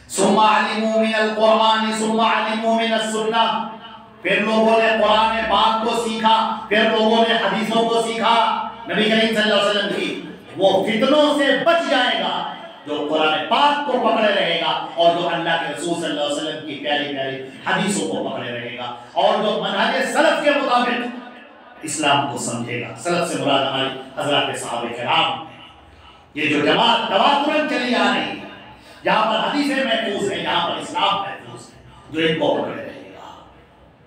सुम्मा अलिमू मिनल कुरान सुम्मा अलिमू मिनस सुन्नह, फिर लोगों ने कुरान पाक को सीखा, फिर लोगों ने हदीसों को सीखा नबी करीम सल्लल्लाहु अलैहि वसल्लम की। वो फितनों से बच जाएगा जो कुरान पाक को पकड़े रहेगा और जो अल्लाह के रसूल सल्लल्लाहु अलैहि वसल्लम की प्यारी प्यारी हदीसों को पकड़े रहेगा और जो मनहज सलफ के मुताबिक इस्लाम को समझेगा। सलफ से मुराद हमारे हज़रात सहाबे किराम, ये जो जमात तवातुरन चली आ रही है, जहां पर हदीसें महफूज है, जहां पर इस्लाम महफूज है, जो इनको पकड़े रहेगा।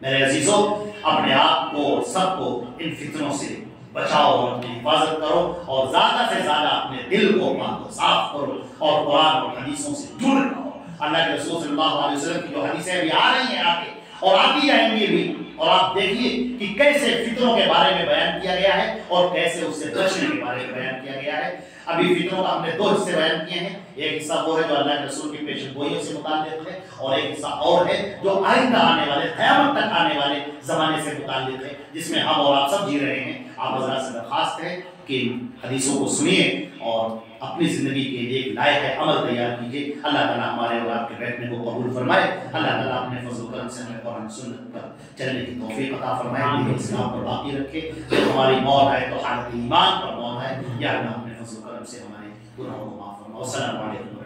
मेरे अजीजों, अपने आप को सबको इन फितनों से बचाओ और अपनी हिफाजत करो और ज्यादा से ज्यादा अपने दिल को साफ करो और कुरान और हदीसों से जुड़ रहो। अल्लाह के रसूल सल्लल्लाहु अलैहि वसल्लम की जो हदीसें भी आ रही हैं आगे और आती जाएंगी भी, और आप देखिए कि कैसे फितनों के बारे में बयान किया गया है और कैसे उससे बचने के बारे में बयान किया गया है। अभी फितनों का हमने दो हिस्से बयान किए हैं, एक हिस्सा वो है जो अल्लाह के रसूल की पेशगोइयों से मुताल्लिक है और एक हिस्सा और है जो आइंदा आने वाले क़यामत तक आने वाले ज़माने से मुताल्लिक है, जिसमें हम और आप सब जी रहे हैं। आप हज़रात से दरख्वास्त है कि हदीसों को सुनिए और अपनी ज़िंदगी के लिए एक लायक अमल तैयार कीजिए। अल्लाह ताला हमारे और आपके बैठने को कबूल फरमाए। अल्लाह ताला अपने फज़ल करम से हमें कुरान सुन्नत पर चलने की तौफीक अता फरमाए, दीन इस्लाम पर बाकी रखे। जब हमारी मौत है तो हालत ईमान पर मौत है, या अल्लाह अपने फज़ल करम से हमारे गुनाहों को माफ़ फरमाओ। अस्सलामु अलैकुम।